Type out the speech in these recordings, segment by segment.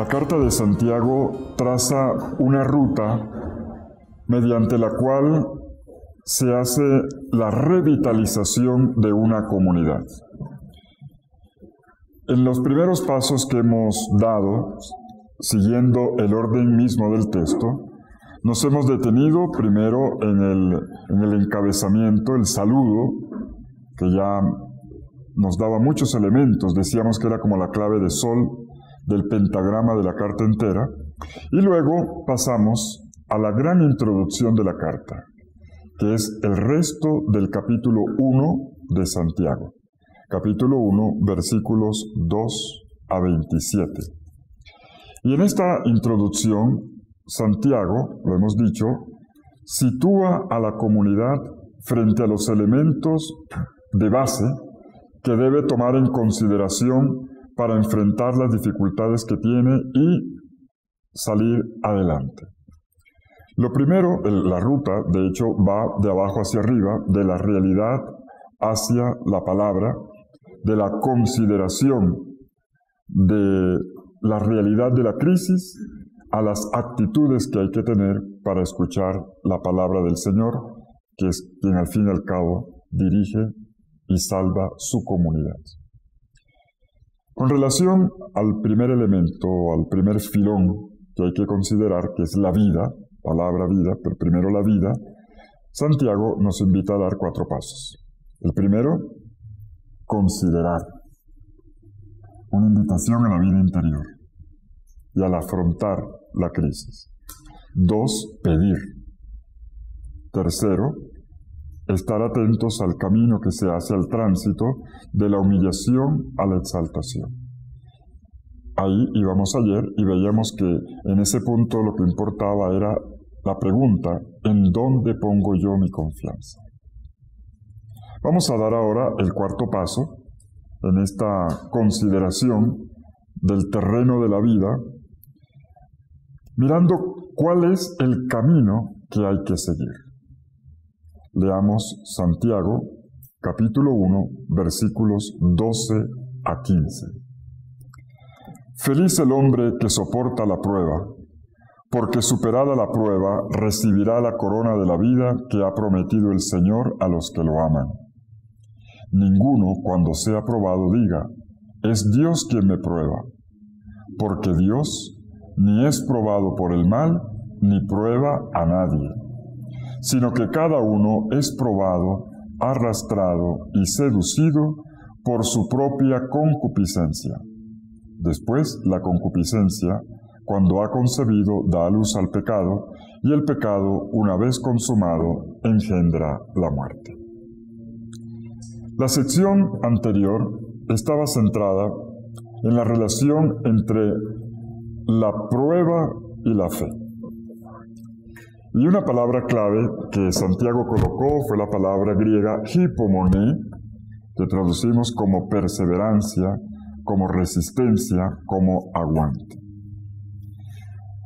La Carta de Santiago traza una ruta mediante la cual se hace la revitalización de una comunidad. En los primeros pasos que hemos dado, siguiendo el orden mismo del texto, nos hemos detenido primero en el encabezamiento, el saludo, que ya nos daba muchos elementos, decíamos que era como la clave de sol del pentagrama de la carta entera, y luego pasamos a la gran introducción de la carta, que es el resto del capítulo 1 de Santiago. Capítulo 1, versículos 2 a 27. Y en esta introducción, Santiago, lo hemos dicho, sitúa a la comunidad frente a los elementos de base que debe tomar en consideración para enfrentar las dificultades que tiene y salir adelante. Lo primero, la ruta, de hecho, va de abajo hacia arriba, de la realidad hacia la palabra, de la consideración de la realidad de la crisis a las actitudes que hay que tener para escuchar la palabra del Señor, que es quien al fin y al cabo dirige y salva su comunidad. Con relación al primer elemento, al primer filón que hay que considerar, que es la vida, palabra vida, pero primero la vida, Santiago nos invita a dar 4 pasos. El primero, considerar. Una invitación a la vida interior y al afrontar la crisis. 2, pedir. Tercero, estar atentos al camino que se hace al tránsito de la humillación a la exaltación. Ahí íbamos ayer y veíamos que en ese punto lo que importaba era la pregunta, ¿en dónde pongo yo mi confianza? Vamos a dar ahora el 4º paso en esta consideración del terreno de la vida, mirando cuál es el camino que hay que seguir. Leamos Santiago, capítulo 1, versículos 12 a 15. Feliz el hombre que soporta la prueba, porque superada la prueba recibirá la corona de la vida que ha prometido el Señor a los que lo aman. Ninguno, cuando sea probado, diga, es Dios quien me prueba, porque Dios ni es probado por el mal, ni prueba a nadie, sino que cada uno es probado, arrastrado y seducido por su propia concupiscencia. Después, la concupiscencia, cuando ha concebido, da a luz al pecado, y el pecado, una vez consumado, engendra la muerte. La sección anterior estaba centrada en la relación entre la prueba y la fe. Y una palabra clave que Santiago colocó fue la palabra griega hipomone, que traducimos como perseverancia, como resistencia, como aguante.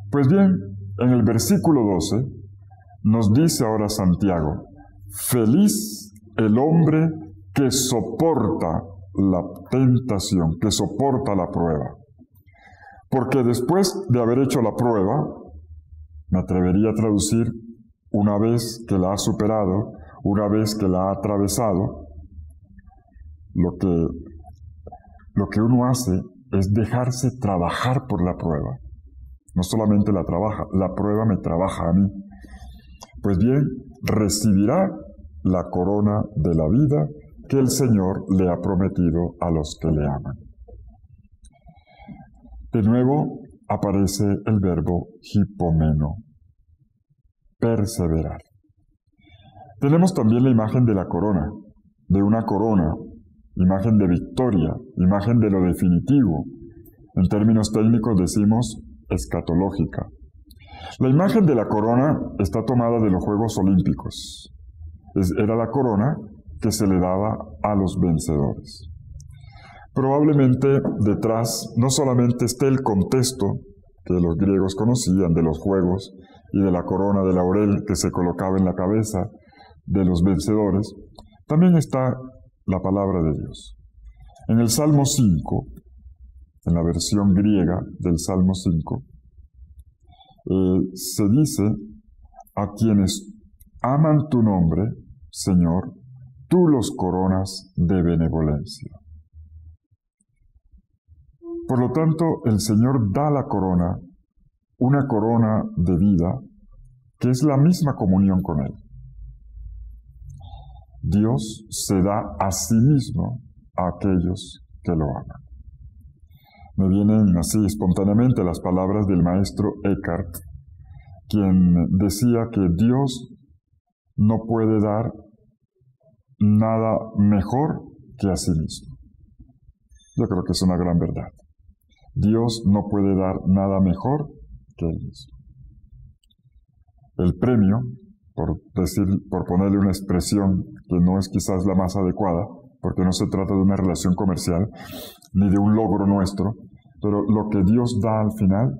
Pues bien, en el versículo 12 nos dice ahora Santiago, feliz el hombre que soporta la tentación, que soporta la prueba. Porque después de haber hecho la prueba, me atrevería a traducir, una vez que la ha superado, una vez que la ha atravesado, lo que uno hace es dejarse trabajar por la prueba. No solamente la trabaja, la prueba me trabaja a mí. Pues bien, recibirá la corona de la vida que el Señor le ha prometido a los que le aman. De nuevo aparece el verbo hipomeno, perseverar. Tenemos también la imagen de la corona, de una corona, imagen de victoria, imagen de lo definitivo. En términos técnicos decimos escatológica. La imagen de la corona está tomada de los Juegos Olímpicos. Era la corona que se le daba a los vencedores. Probablemente detrás no solamente esté el contexto que los griegos conocían de los juegos y de la corona de laurel que se colocaba en la cabeza de los vencedores, también está la palabra de Dios. En el Salmo 5, en la versión griega del Salmo 5, se dice: a quienes aman tu nombre, Señor, tú los coronas de benevolencia. Por lo tanto, el Señor da la corona, una corona de vida, que es la misma comunión con Él. Dios se da a sí mismo a aquellos que lo aman. Me vienen así espontáneamente las palabras del maestro Eckhart, quien decía que Dios no puede dar nada mejor que a sí mismo. Yo creo que es una gran verdad. Dios no puede dar nada mejor que Él mismo. El premio, por ponerle una expresión que no es quizás la más adecuada, porque no se trata de una relación comercial, ni de un logro nuestro, pero lo que Dios da al final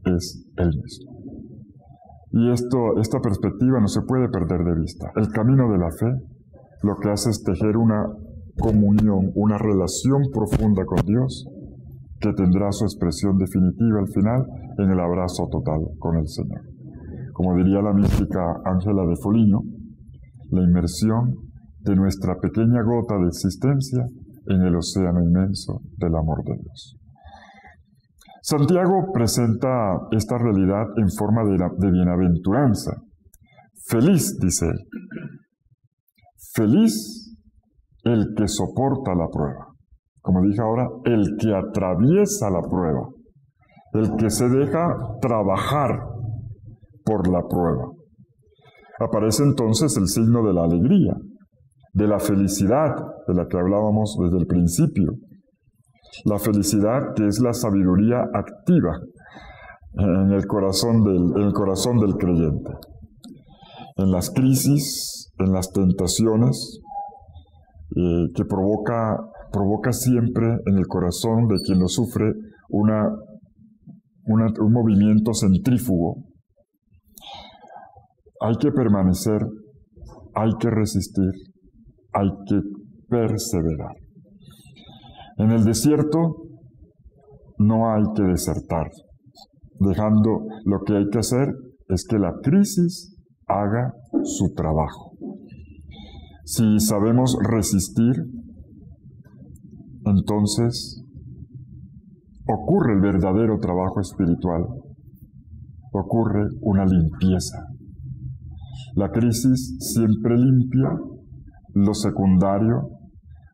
es Él mismo. Y esta perspectiva no se puede perder de vista. El camino de la fe lo que hace es tejer una comunión, una relación profunda con Dios, que tendrá su expresión definitiva al final en el abrazo total con el Señor. Como diría la mística Ángela de Foligno, la inmersión de nuestra pequeña gota de existencia en el océano inmenso del amor de Dios. Santiago presenta esta realidad en forma de bienaventuranza. Feliz, dice él. Feliz el que soporta la prueba. Como dije ahora, el que atraviesa la prueba. El que se deja trabajar por la prueba. Aparece entonces el signo de la alegría, de la felicidad de la que hablábamos desde el principio. La felicidad que es la sabiduría activa en el corazón del creyente. En las crisis, en las tentaciones, que provoca siempre en el corazón de quien lo sufre un movimiento centrífugo. Hay que permanecer, hay que resistir, hay que perseverar. En el desierto no hay que desertar, lo que hay que hacer es que la crisis haga su trabajo. Si sabemos resistir, entonces ocurre el verdadero trabajo espiritual, ocurre una limpieza. La crisis siempre limpia lo secundario,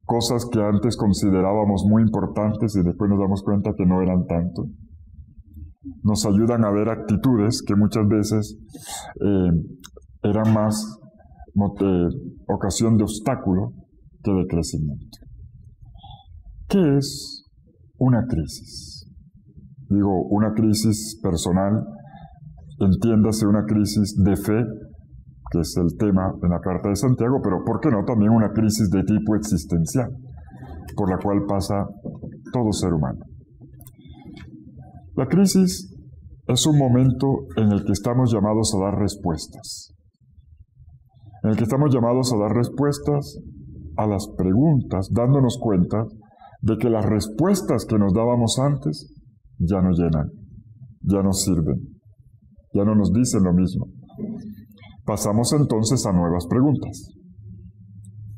cosas que antes considerábamos muy importantes y después nos damos cuenta que no eran tanto. Nos ayudan a ver actitudes que muchas veces eran más ocasión de obstáculo que de crecimiento. ¿Qué es una crisis? Digo, una crisis personal, entiéndase una crisis de fe, que es el tema en la Carta de Santiago, pero ¿por qué no también una crisis de tipo existencial, por la cual pasa todo ser humano? La crisis es un momento en el que estamos llamados a dar respuestas. En el que estamos llamados a dar respuestas a las preguntas, dándonos cuenta de que las respuestas que nos dábamos antes ya no llenan, ya no sirven, ya no nos dicen lo mismo. Pasamos entonces a nuevas preguntas.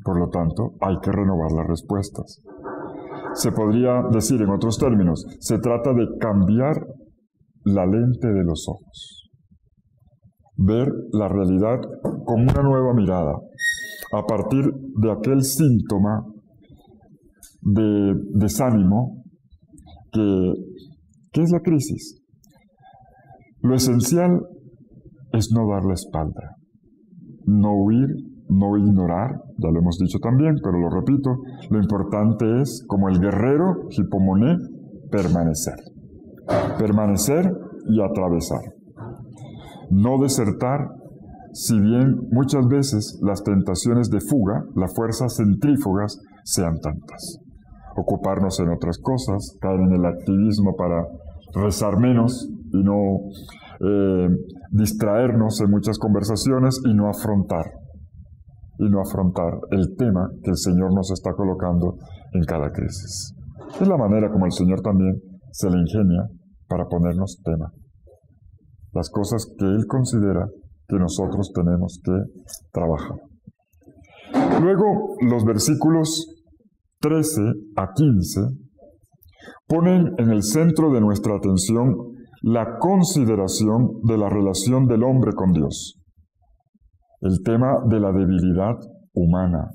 Por lo tanto, hay que renovar las respuestas. Se podría decir en otros términos, se trata de cambiar la lente de los ojos. Ver la realidad con una nueva mirada, a partir de aquel síntoma de desánimo que es la crisis. Lo esencial es no dar la espalda, no huir, no ignorar, ya lo hemos dicho también, pero lo repito, lo importante es, como el guerrero Hippomoné, permanecer. Permanecer y atravesar. No desertar, si bien muchas veces las tentaciones de fuga, las fuerzas centrífugas, sean tantas. Ocuparnos en otras cosas, caer en el activismo para rezar menos y no distraernos en muchas conversaciones y no afrontar el tema que el Señor nos está colocando en cada crisis. Es la manera como el Señor también se le ingenia para ponernos tema. Las cosas que Él considera que nosotros tenemos que trabajar. Luego, los versículos 13 a 15 ponen en el centro de nuestra atención la consideración de la relación del hombre con Dios. El tema de la debilidad humana.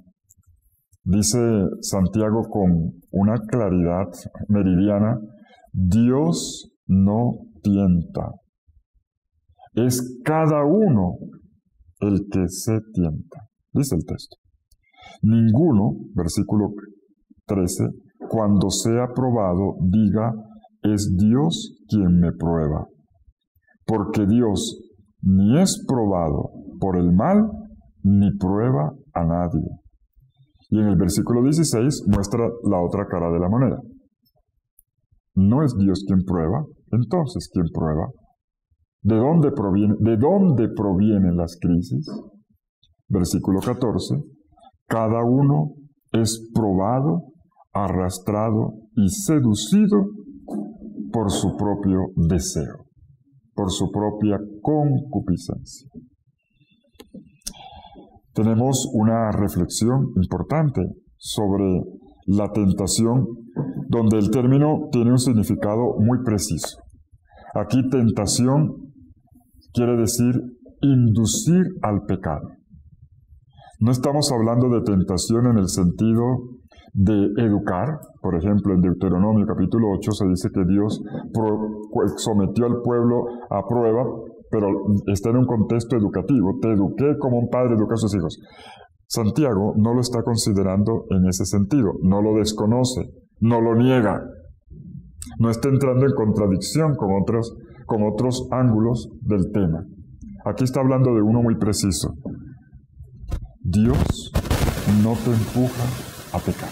Dice Santiago con una claridad meridiana, Dios no tienta. Es cada uno el que se tienta, dice el texto. Ninguno, versículo 13, cuando sea probado, diga, es Dios quien me prueba. Porque Dios ni es probado por el mal, ni prueba a nadie. Y en el versículo 16 muestra la otra cara de la moneda. No es Dios quien prueba, entonces ¿quién prueba? ¿De dónde provienen las crisis? Versículo 14. Cada uno es probado, arrastrado y seducido por su propio deseo, por su propia concupiscencia. Tenemos una reflexión importante sobre la tentación, donde el término tiene un significado muy preciso. Aquí tentación quiere decir inducir al pecado. No estamos hablando de tentación en el sentido de educar. Por ejemplo, en Deuteronomio capítulo 8 se dice que Dios sometió al pueblo a prueba, pero está en un contexto educativo. Te eduqué como un padre educa a sus hijos. Santiago no lo está considerando en ese sentido, no lo desconoce, no lo niega, no está entrando en contradicción con otros ángulos del tema. Aquí está hablando de uno muy preciso. Dios no te empuja a pecar.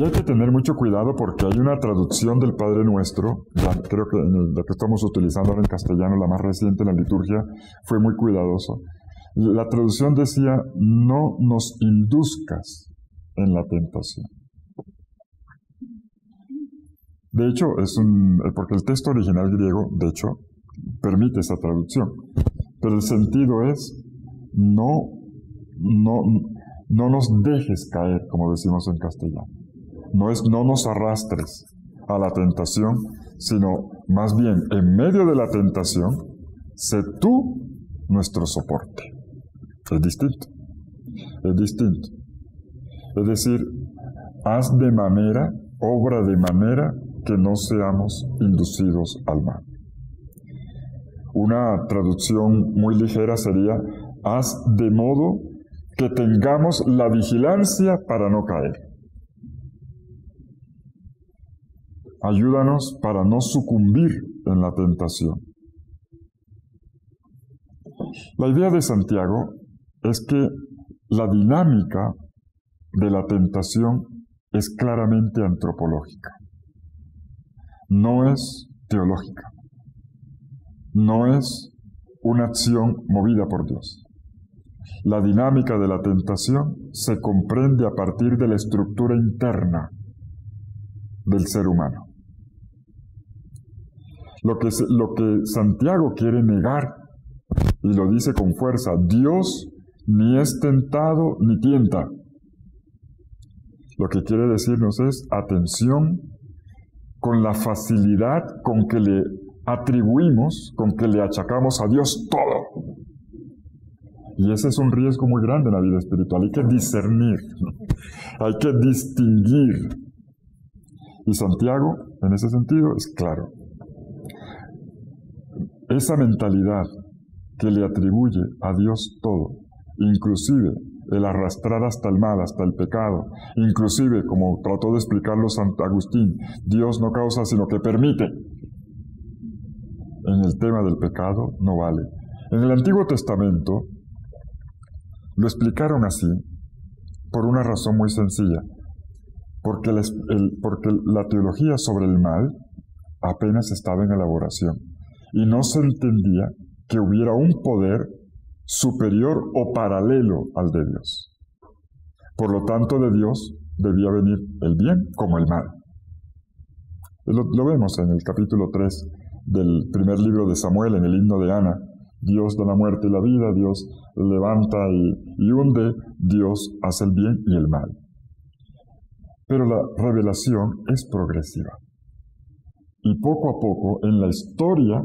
Y hay que tener mucho cuidado porque hay una traducción del Padre Nuestro, creo que la que estamos utilizando ahora en castellano, la más reciente en la liturgia, fue muy cuidadosa. La traducción decía, no nos induzcas en la tentación. De hecho, porque el texto original griego, de hecho, permite esa traducción. Pero el sentido es, no nos dejes caer, como decimos en castellano. No es no nos arrastres a la tentación, sino más bien en medio de la tentación, sé tú nuestro soporte. Es distinto. Es distinto. Es decir, obra de manera que no seamos inducidos al mal. Una traducción muy ligera sería, haz de modo que tengamos la vigilancia para no caer. Ayúdanos para no sucumbir en la tentación. La idea de Santiago es que la dinámica de la tentación es claramente antropológica. No es teológica. No es una acción movida por Dios. La dinámica de la tentación se comprende a partir de la estructura interna del ser humano. Lo que Santiago quiere negar, y lo dice con fuerza, Dios ni es tentado ni tienta. Lo que quiere decirnos es, atención con la facilidad con que le atribuimos, con que le achacamos a Dios todo. Y ese es un riesgo muy grande en la vida espiritual. Hay que discernir, hay que distinguir. Y Santiago, en ese sentido, es claro. Esa mentalidad que le atribuye a Dios todo, inclusive el arrastrar hasta el mal, hasta el pecado, inclusive, como trató de explicarlo San Agustín, Dios no causa sino que permite. En el tema del pecado no vale. En el Antiguo Testamento lo explicaron así por una razón muy sencilla, porque la teología sobre el mal apenas estaba en elaboración y no se entendía que hubiera un poder superior o paralelo al de Dios. Por lo tanto, de Dios debía venir el bien como el mal. Lo vemos en el capítulo 3 del primer libro de Samuel, en el himno de Ana. Dios da la muerte y la vida, Dios levanta y hunde, Dios hace el bien y el mal. Pero la revelación es progresiva. Y poco a poco, en la historia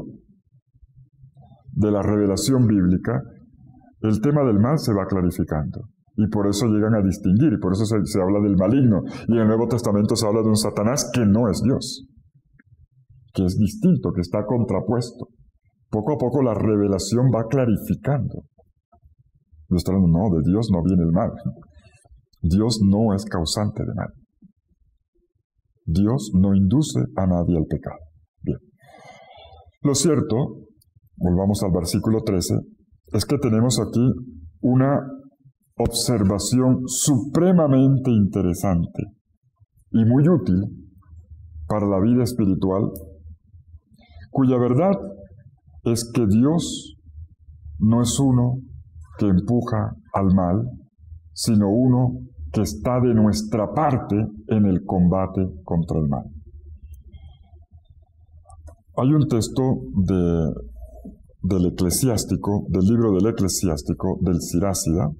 de la revelación bíblica, el tema del mal se va clarificando. Y por eso llegan a distinguir, y por eso se habla del maligno. Y en el Nuevo Testamento se habla de un Satanás que no es Dios, que es distinto, que está contrapuesto. Poco a poco la revelación va clarificando. Mostrando, no, de Dios no viene el mal. Dios no es causante de mal. Dios no induce a nadie al pecado. Bien. Lo cierto, volvamos al versículo 13, es que tenemos aquí una observación supremamente interesante y muy útil para la vida espiritual, cuya verdad es que Dios no es uno que empuja al mal, sino uno que está de nuestra parte en el combate contra el mal. Hay un texto del Eclesiástico, del libro del Eclesiástico, del Sirácida,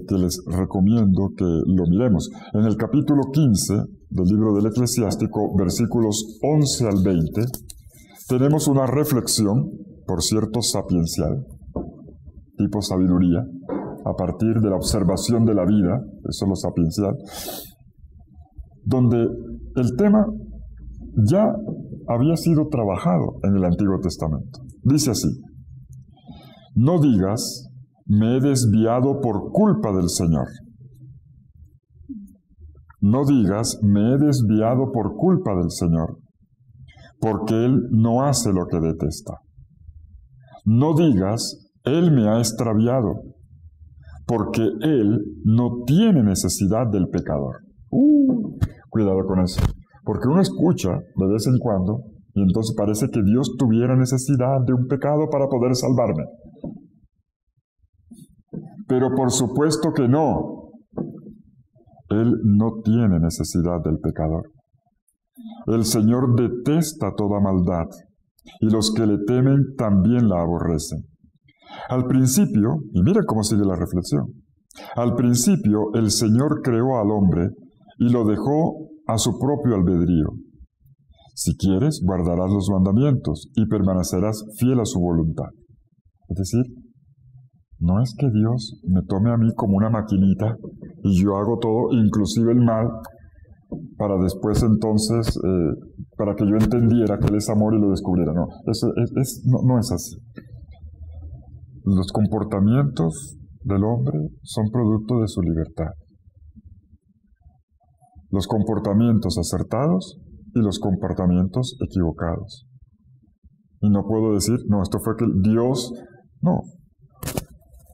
que les recomiendo que lo miremos. En el capítulo 15 del libro del Eclesiástico, versículos 11 al 20, tenemos una reflexión, por cierto, sapiencial, tipo sabiduría, a partir de la observación de la vida, eso es lo sapiencial, donde el tema ya había sido trabajado en el Antiguo Testamento. Dice así: no digas, me he desviado por culpa del Señor. No digas, me he desviado por culpa del Señor, porque Él no hace lo que detesta. No digas, Él me ha extraviado, porque Él no tiene necesidad del pecador. Cuidado con eso, porque uno escucha de vez en cuando, y entonces parece que Dios tuviera necesidad de un pecado para poder salvarme. Pero por supuesto que no. Él no tiene necesidad del pecador. El Señor detesta toda maldad, y los que le temen también la aborrecen. Al principio, y miren cómo sigue la reflexión, al principio el Señor creó al hombre y lo dejó a su propio albedrío. Si quieres, guardarás los mandamientos y permanecerás fiel a su voluntad. Es decir, no es que Dios me tome a mí como una maquinita y yo hago todo, inclusive el mal, para después entonces, para que yo entendiera que Él es amor y lo descubriera. No, no es así. Los comportamientos del hombre son producto de su libertad. Los comportamientos acertados y los comportamientos equivocados. Y no puedo decir, no, esto fue que Dios... No.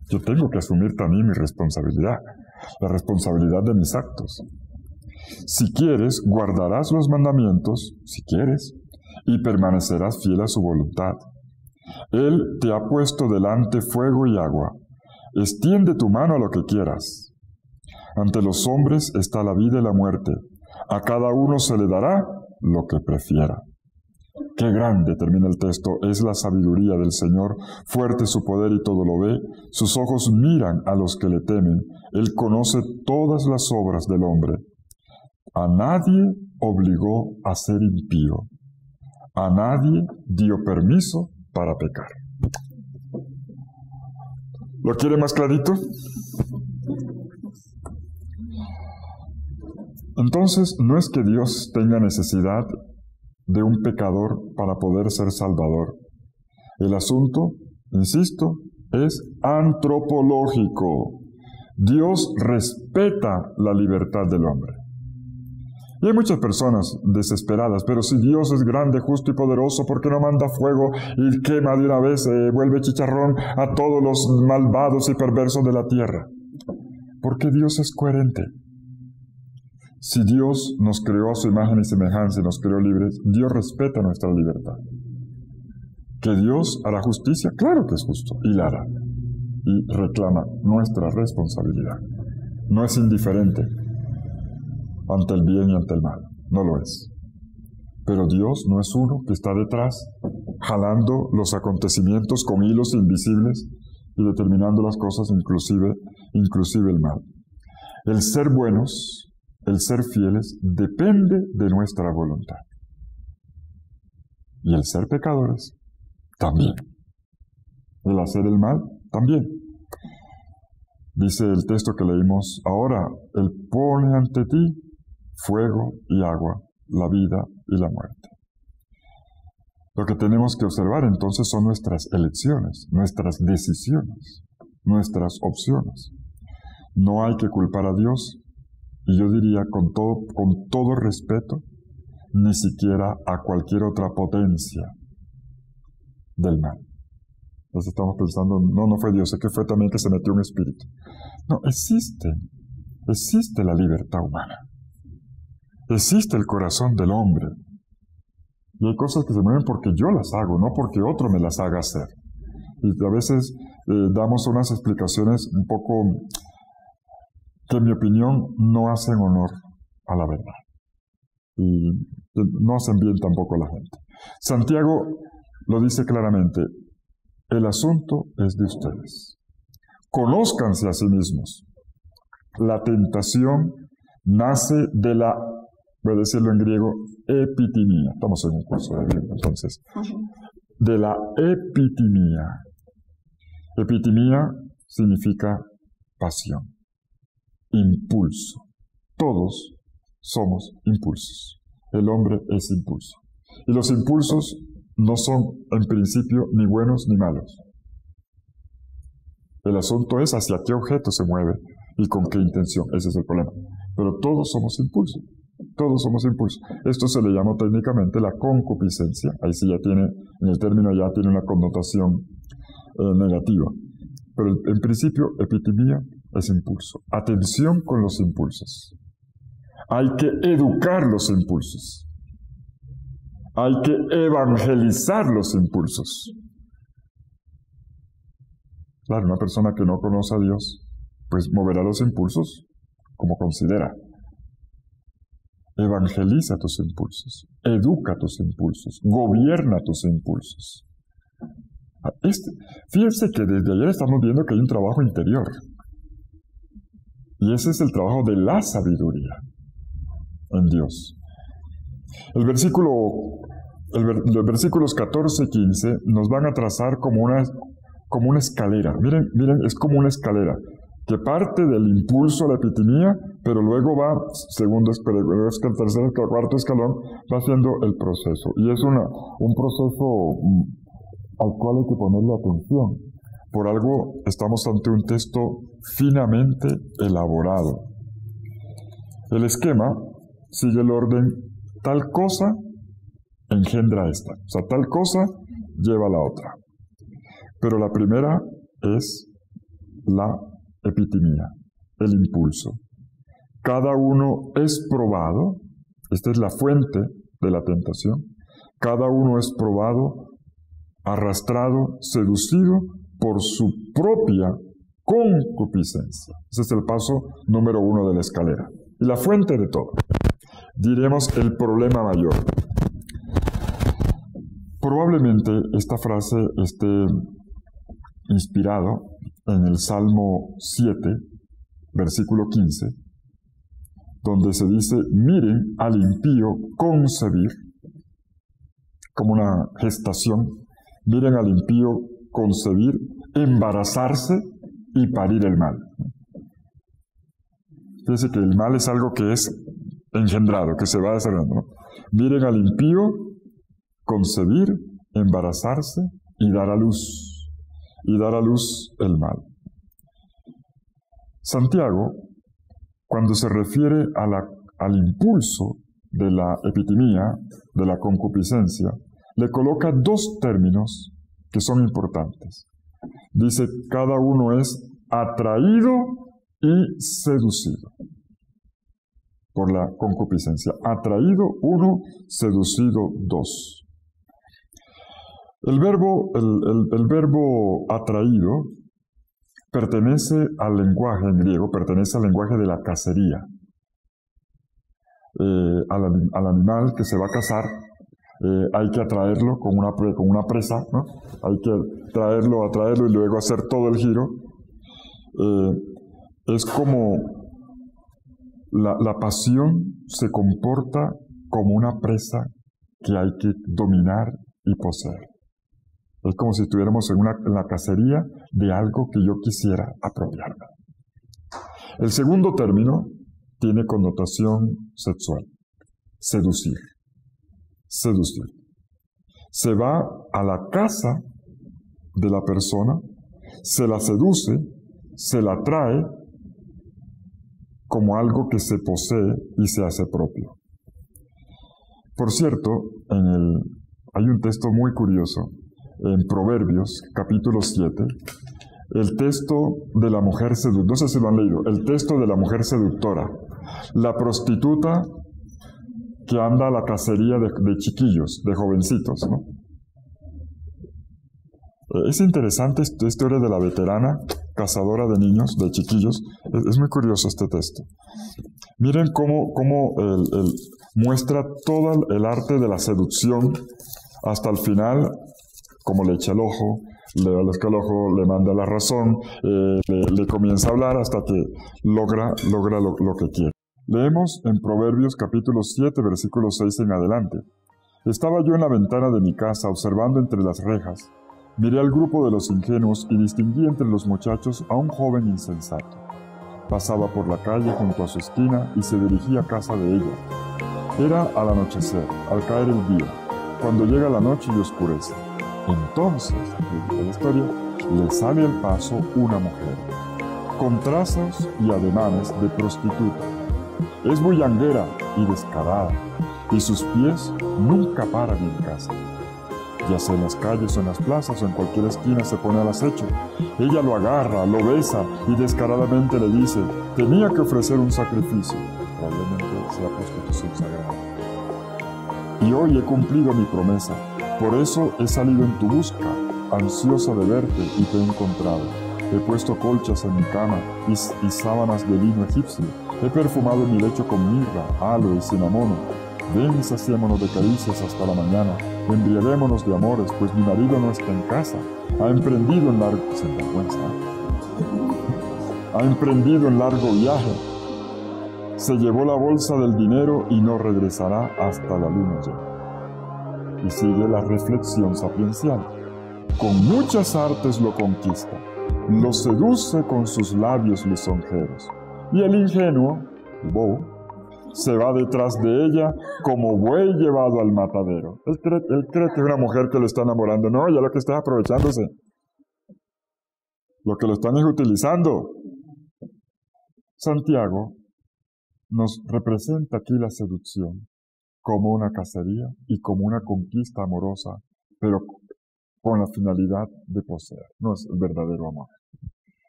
Yo tengo que asumir también mi responsabilidad, la responsabilidad de mis actos. Si quieres, guardarás los mandamientos, si quieres, y permanecerás fiel a su voluntad. Él te ha puesto delante fuego y agua. Extiende tu mano a lo que quieras. Ante los hombres está la vida y la muerte. A cada uno se le dará lo que prefiera. Qué grande, termina el texto, es la sabiduría del Señor, fuerte su poder y todo lo ve, sus ojos miran a los que le temen, Él conoce todas las obras del hombre. A nadie obligó a ser impío, a nadie dio permiso para pecar. ¿Lo quiere más clarito? Entonces, no es que Dios tenga necesidad de un pecador para poder ser salvador. El asunto, insisto, es antropológico. Dios respeta la libertad del hombre. Y hay muchas personas desesperadas, pero si Dios es grande, justo y poderoso, ¿por qué no manda fuego y quema de una vez, vuelve chicharrón a todos los malvados y perversos de la tierra? Porque Dios es coherente. Si Dios nos creó a su imagen y semejanza y nos creó libres, Dios respeta nuestra libertad. ¿Que Dios hará justicia? Claro que es justo, y la hará. Y reclama nuestra responsabilidad. No es indiferente ante el bien y ante el mal. No lo es. Pero Dios no es uno que está detrás, jalando los acontecimientos con hilos invisibles y determinando las cosas, inclusive el mal. El ser buenos, el ser fieles, depende de nuestra voluntad. Y el ser pecadores, también. El hacer el mal, también. Dice el texto que leímos ahora, Él pone ante ti fuego y agua, la vida y la muerte. Lo que tenemos que observar entonces son nuestras elecciones, nuestras decisiones, nuestras opciones. No hay que culpar a Dios, y yo diría con todo respeto, ni siquiera a cualquier otra potencia del mal. Entonces estamos pensando, no fue Dios, es que fue también que se metió un espíritu. No, existe la libertad humana. Existe el corazón del hombre. Y hay cosas que se mueven porque yo las hago, no porque otro me las haga hacer. Y a veces damos unas explicaciones un poco que en mi opinión no hacen honor a la verdad. Y no hacen bien tampoco a la gente. Santiago lo dice claramente, el asunto es de ustedes. Conózcanse a sí mismos. La tentación nace de la, voy a decirlo en griego, epitimía. Estamos en un curso de griego, entonces. De la epitimía. Epitimía significa pasión, impulso. Todos somos impulsos. El hombre es impulso. Y los impulsos no son en principio ni buenos ni malos. El asunto es hacia qué objeto se mueve y con qué intención. Ese es el problema. Pero todos somos impulsos. Todos somos impulsos. Esto se le llama técnicamente la concupiscencia. Ahí sí ya tiene, en el término ya tiene una connotación negativa. Pero en principio, epitimía es impulso. Atención con los impulsos. Hay que educar los impulsos. Hay que evangelizar los impulsos. Claro, una persona que no conoce a Dios, pues moverá los impulsos como considera. Evangeliza tus impulsos, educa tus impulsos, gobierna tus impulsos. Fíjense que desde ayer estamos viendo que hay un trabajo interior. Y ese es el trabajo de la sabiduría en Dios. Los versículos 14 y 15 nos van a trazar como una escalera. Miren, es como una escalera que parte del impulso a la epitimía, pero luego va, segundo, el tercer, el cuarto escalón, va haciendo el proceso. Y es un proceso al cual hay que ponerle atención. Por algo estamos ante un texto finamente elaborado. El esquema sigue el orden, tal cosa engendra esta. O sea, tal cosa lleva a la otra. Pero la primera es la epitimía, el impulso. Cada uno es probado, esta es la fuente de la tentación, cada uno es probado, arrastrado, seducido por su propia concupiscencia. Ese es el paso número 1 de la escalera. Y la fuente de todo. Diremos el problema mayor. Probablemente esta frase esté inspirado en el Salmo 7, versículo 15, donde se dice, miren al impío concebir, como una gestación, miren al impío concebir, embarazarse y parir el mal. Fíjense que el mal es algo que es engendrado, que se va desarrollando, ¿no? Miren al impío concebir, embarazarse y dar a luz el mal. Santiago, cuando se refiere al impulso de la epitimía, de la concupiscencia, le coloca 2 términos que son importantes. Dice, cada uno es atraído y seducido por la concupiscencia. Atraído 1, seducido 2. El verbo atraído pertenece al lenguaje en griego, pertenece al lenguaje de la cacería. al animal que se va a cazar, hay que atraerlo con una presa, ¿no? Hay que atraerlo y luego hacer todo el giro. Es como la pasión se comporta como una presa que hay que dominar y poseer. Es como si estuviéramos en la cacería de algo que yo quisiera apropiarme. El segundo término tiene connotación sexual. Seducir. Seducir. Se va a la casa de la persona, se la seduce, se la trae como algo que se posee y se hace propio. Por cierto, hay un texto muy curioso en Proverbios, capítulo 7, el texto de la mujer seductora, no sé si lo han leído, el texto de la mujer seductora, la prostituta que anda a la cacería de chiquillos, de jovencitos, ¿no? Es interesante esta historia de la veterana cazadora de niños, de chiquillos. Es muy curioso este texto. Miren cómo muestra todo el arte de la seducción hasta el final, como le echa el ojo, le manda la razón, le comienza a hablar hasta que logra lo que quiere. Leemos en Proverbios capítulo 7, versículo 6 en adelante. Estaba yo en la ventana de mi casa observando entre las rejas. Miré al grupo de los ingenuos y distinguí entre los muchachos a un joven insensato. Pasaba por la calle junto a su esquina y se dirigía a casa de ella. Era al anochecer, al caer el día, cuando llega la noche y oscurece. Entonces, en la historia, le sale al paso una mujer, con trazos y ademanes de prostituta. Es bullanguera y descarada, y sus pies nunca paran en casa. Ya sea en las calles o en las plazas o en cualquier esquina se pone al acecho. Ella lo agarra, lo besa y descaradamente le dice, tenía que ofrecer un sacrificio. Probablemente sea prostitución sagrada. Y hoy he cumplido mi promesa. Por eso he salido en tu busca, ansiosa de verte y te he encontrado. He puesto colchas en mi cama y sábanas de lino egipcio. He perfumado mi lecho con mirra, aloe y cinamono. Ven y saciémonos de caricias hasta la mañana. Embriaguémonos de amores, pues mi marido no está en casa. Ha emprendido en largo viaje. Se llevó la bolsa del dinero y no regresará hasta la luna llena. Y sigue la reflexión sapiencial. Con muchas artes lo conquista. Lo seduce con sus labios lisonjeros. Y el ingenuo, el bobo, se va detrás de ella como buey llevado al matadero. Él cree que es una mujer que lo está enamorando. No, ya lo que está es aprovechándose. Lo que lo están es utilizando. Santiago nos representa aquí la seducción como una cacería y como una conquista amorosa, pero con la finalidad de poseer. No es el verdadero amor.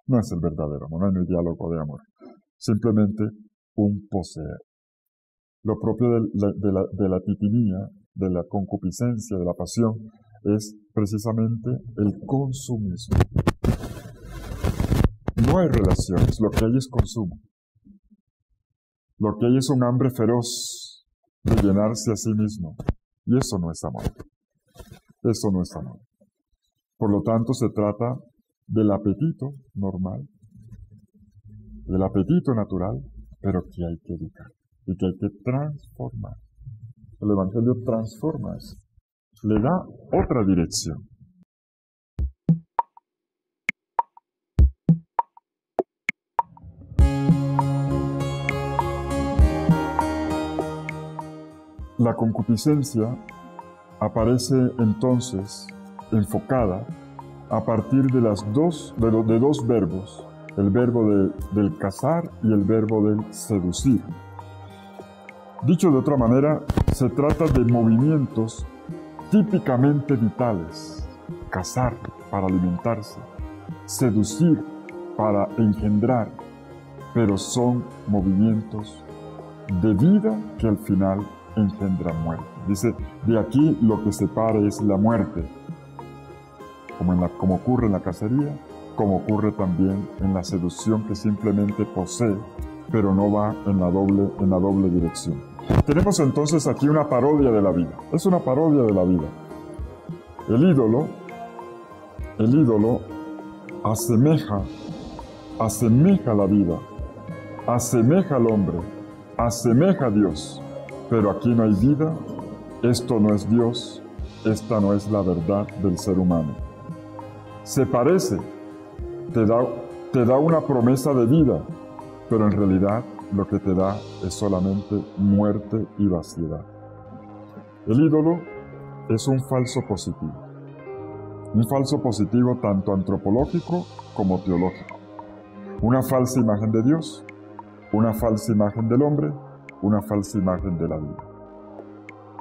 No es el verdadero amor, no hay un diálogo de amor. Simplemente un poseer. Lo propio de la titinía, de la concupiscencia, de la pasión, es precisamente el consumismo. No hay relaciones, lo que hay es consumo. Lo que hay es un hambre feroz de llenarse a sí mismo. Y eso no es amor. Eso no es amor. Por lo tanto, se trata del apetito normal, del apetito natural, pero que hay que educar y que hay que transformar. El Evangelio transforma eso, le da otra dirección. La concupiscencia aparece entonces enfocada a partir de dos verbos, el verbo del cazar y el verbo del seducir. Dicho de otra manera, se trata de movimientos típicamente vitales: cazar para alimentarse, seducir para engendrar, pero son movimientos de vida que al final engendran muerte. Dice, de aquí lo que separa es la muerte, como ocurre en la cacería, como ocurre también en la seducción que simplemente posee, pero no va en la doble dirección. Tenemos entonces aquí una parodia de la vida. Es una parodia de la vida. El ídolo asemeja la vida, asemeja al hombre, asemeja a Dios. Pero aquí no hay vida, esto no es Dios, esta no es la verdad del ser humano. Se parece, te da una promesa de vida, pero en realidad lo que te da es solamente muerte y vaciedad. El ídolo es un falso positivo. Un falso positivo tanto antropológico como teológico. Una falsa imagen de Dios, una falsa imagen del hombre, una falsa imagen de la vida.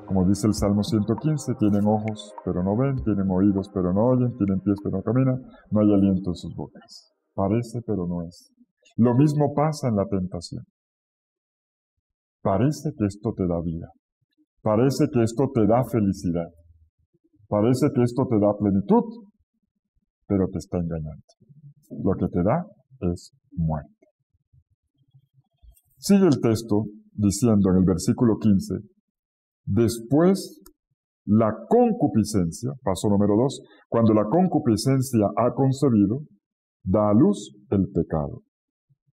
Como dice el Salmo 115, tienen ojos pero no ven, tienen oídos pero no oyen, tienen pies pero no caminan, no hay aliento en sus bocas. Parece pero no es. Lo mismo pasa en la tentación. Parece que esto te da vida. Parece que esto te da felicidad. Parece que esto te da plenitud, pero te está engañando. Lo que te da es muerte. Sigue el texto diciendo en el versículo 15, después la concupiscencia, paso número 2, cuando la concupiscencia ha concebido, da a luz el pecado.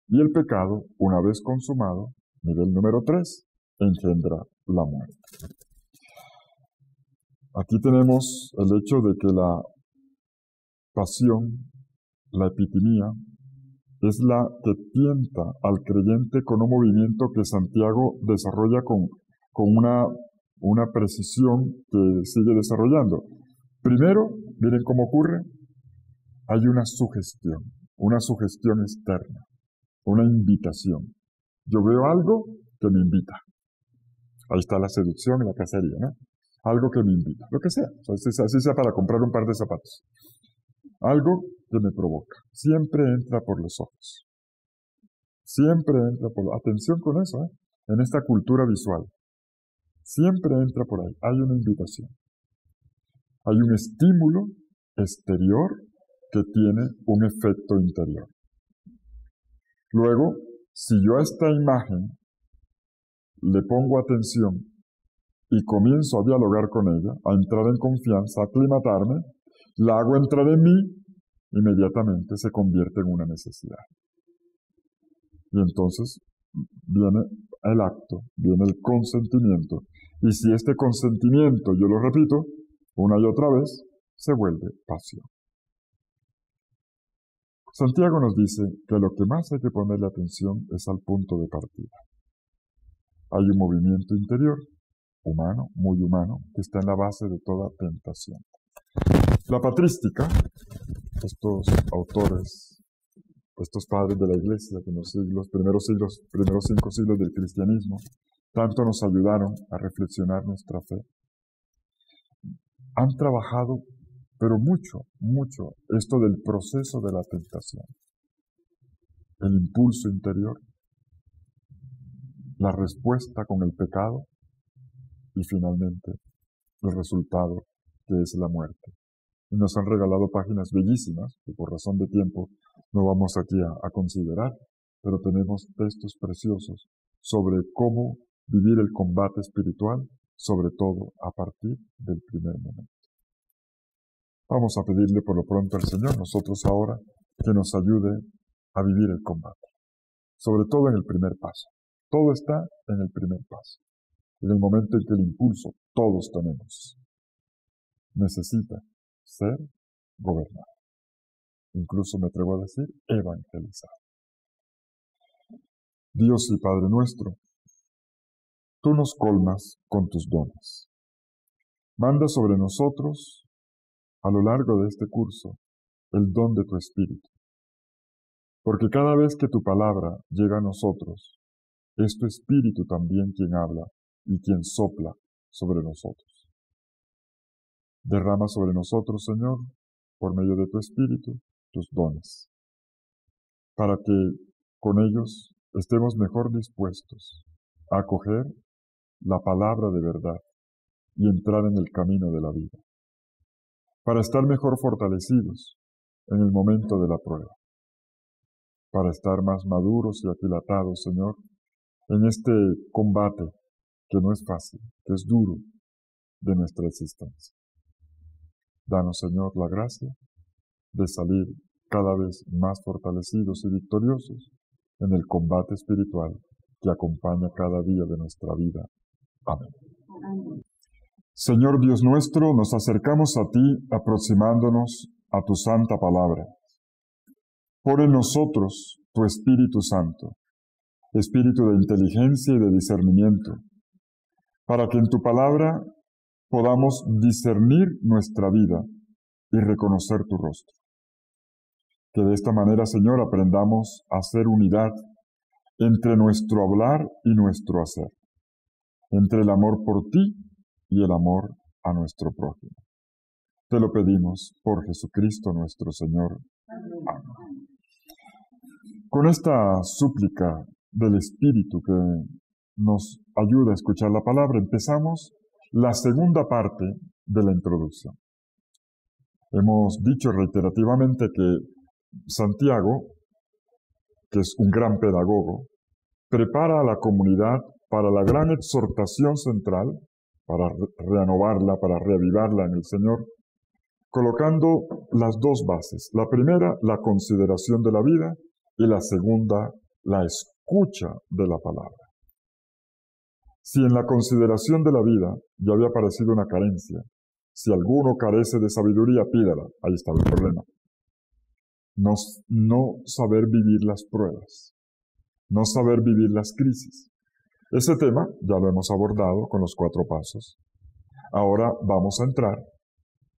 Y el pecado, una vez consumado, nivel número 3, engendra la muerte. Aquí tenemos el hecho de que la pasión, la epitimía, es la que tienta al creyente con un movimiento que Santiago desarrolla con una precisión que sigue desarrollando. Primero, miren cómo ocurre, hay una sugestión externa, una invitación. Yo veo algo que me invita. Ahí está la seducción y la cacería, ¿no? Algo que me invita, lo que sea, así sea para comprar un par de zapatos. Algo que me provoca. Siempre entra por los ojos. Siempre entra por... Atención con eso, en esta cultura visual. Siempre entra por ahí. Hay una invitación. Hay un estímulo exterior que tiene un efecto interior. Luego, si yo a esta imagen le pongo atención y comienzo a dialogar con ella, a entrar en confianza, a aclimatarme, la hago entrar en mí, inmediatamente se convierte en una necesidad. Y entonces viene el acto, viene el consentimiento. Y si este consentimiento, yo lo repito, una y otra vez, se vuelve pasión. Santiago nos dice que lo que más hay que ponerle atención es al punto de partida. Hay un movimiento interior, humano, muy humano, que está en la base de toda tentación. La patrística, estos autores, estos padres de la Iglesia que en los primeros 5 siglos del cristianismo, tanto nos ayudaron a reflexionar nuestra fe, han trabajado, pero mucho, esto del proceso de la tentación. El impulso interior, la respuesta con el pecado y finalmente el resultado que es la muerte. Y nos han regalado páginas bellísimas, que por razón de tiempo no vamos aquí a considerar, pero tenemos textos preciosos sobre cómo vivir el combate espiritual, sobre todo a partir del primer momento. Vamos a pedirle por lo pronto al Señor, nosotros ahora, que nos ayude a vivir el combate, sobre todo en el primer paso. Todo está en el primer paso. En el momento en que el impulso, todos tenemos, necesita ser gobernado. Incluso me atrevo a decir, evangelizado. Dios y Padre nuestro, tú nos colmas con tus dones. Manda sobre nosotros, a lo largo de este curso, el don de tu Espíritu. Porque cada vez que tu palabra llega a nosotros, es tu Espíritu también quien habla y quien sopla sobre nosotros. Derrama sobre nosotros, Señor, por medio de tu Espíritu, tus dones, para que con ellos estemos mejor dispuestos a acoger la palabra de verdad y entrar en el camino de la vida, para estar mejor fortalecidos en el momento de la prueba, para estar más maduros y aquilatados, Señor, en este combate que no es fácil, que es duro de nuestra existencia. Danos, Señor, la gracia de salir cada vez más fortalecidos y victoriosos en el combate espiritual que acompaña cada día de nuestra vida. Amén. Amén. Señor Dios nuestro, nos acercamos a ti aproximándonos a tu santa palabra. Pon en nosotros tu Espíritu Santo, espíritu de inteligencia y de discernimiento, para que en tu palabra podamos discernir nuestra vida y reconocer tu rostro. Que de esta manera, Señor, aprendamos a hacer unidad entre nuestro hablar y nuestro hacer, entre el amor por ti y el amor a nuestro prójimo. Te lo pedimos por Jesucristo nuestro Señor. Amén. Con esta súplica del Espíritu que nos ayuda a escuchar la palabra, empezamos la segunda parte de la introducción. Hemos dicho reiterativamente que Santiago, que es un gran pedagogo, prepara a la comunidad para la gran exhortación central, para renovarla, para reavivarla en el Señor, colocando las dos bases. La primera, la consideración de la vida, y la segunda, la escucha de la palabra. Si en la consideración de la vida ya había aparecido una carencia, si alguno carece de sabiduría, pídala. Ahí estaba el problema. No saber vivir las pruebas, no saber vivir las crisis. Ese tema ya lo hemos abordado con los 4 pasos. Ahora vamos a entrar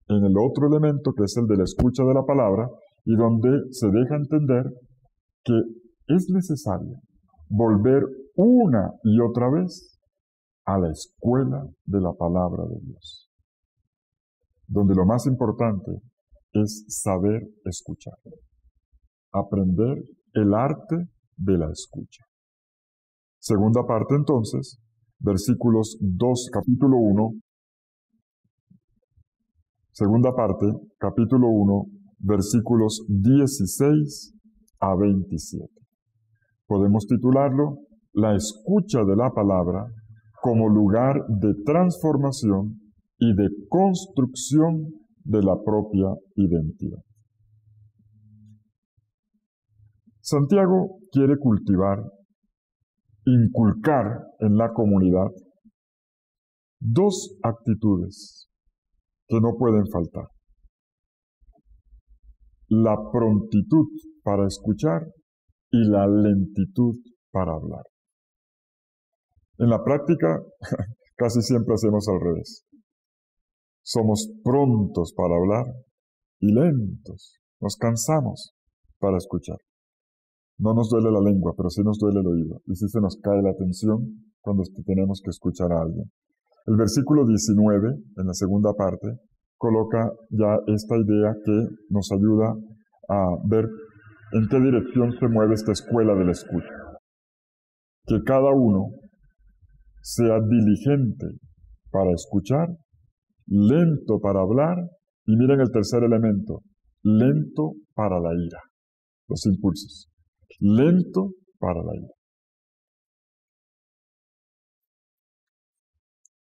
en el otro elemento, que es el de la escucha de la palabra, y donde se deja entender que es necesario volver una y otra vez a la escuela de la palabra de Dios, donde lo más importante es saber escuchar, aprender el arte de la escucha. Segunda parte entonces, versículos 2, capítulo 1, segunda parte, capítulo 1, versículos 16 a 27. Podemos titularlo La escucha de la palabra como lugar de transformación y de construcción de la propia identidad. Santiago quiere inculcar en la comunidad 2 actitudes que no pueden faltar: la prontitud para escuchar y la lentitud para hablar. En la práctica, casi siempre hacemos al revés. Somos prontos para hablar y lentos. Nos cansamos para escuchar. No nos duele la lengua, pero sí nos duele el oído. Y sí se nos cae la atención cuando tenemos que escuchar a alguien. El versículo 19, en la segunda parte, coloca ya esta idea que nos ayuda a ver en qué dirección se mueve esta escuela de la escucha. Que cada uno sea diligente para escuchar, lento para hablar, y miren el tercer elemento, lento para la ira, los impulsos, lento para la ira.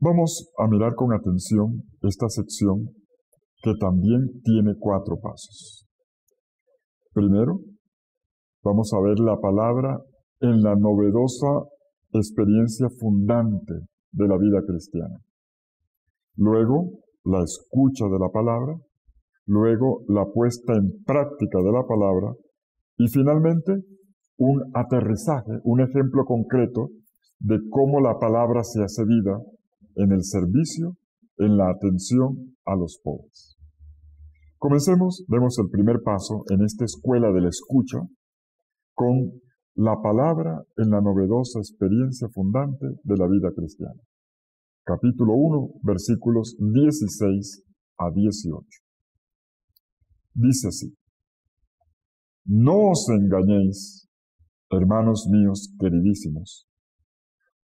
Vamos a mirar con atención esta sección que también tiene 4 pasos. Primero, vamos a ver la palabra en la novedosa experiencia fundante de la vida cristiana. Luego, la escucha de la palabra. Luego, la puesta en práctica de la palabra. Y finalmente, un aterrizaje, un ejemplo concreto de cómo la palabra se hace vida en el servicio, en la atención a los pobres. Comencemos, demos el primer paso en esta escuela de la escucha con la palabra en la novedosa experiencia fundante de la vida cristiana. Capítulo 1, versículos 16 a 18. Dice así: No os engañéis, hermanos míos queridísimos.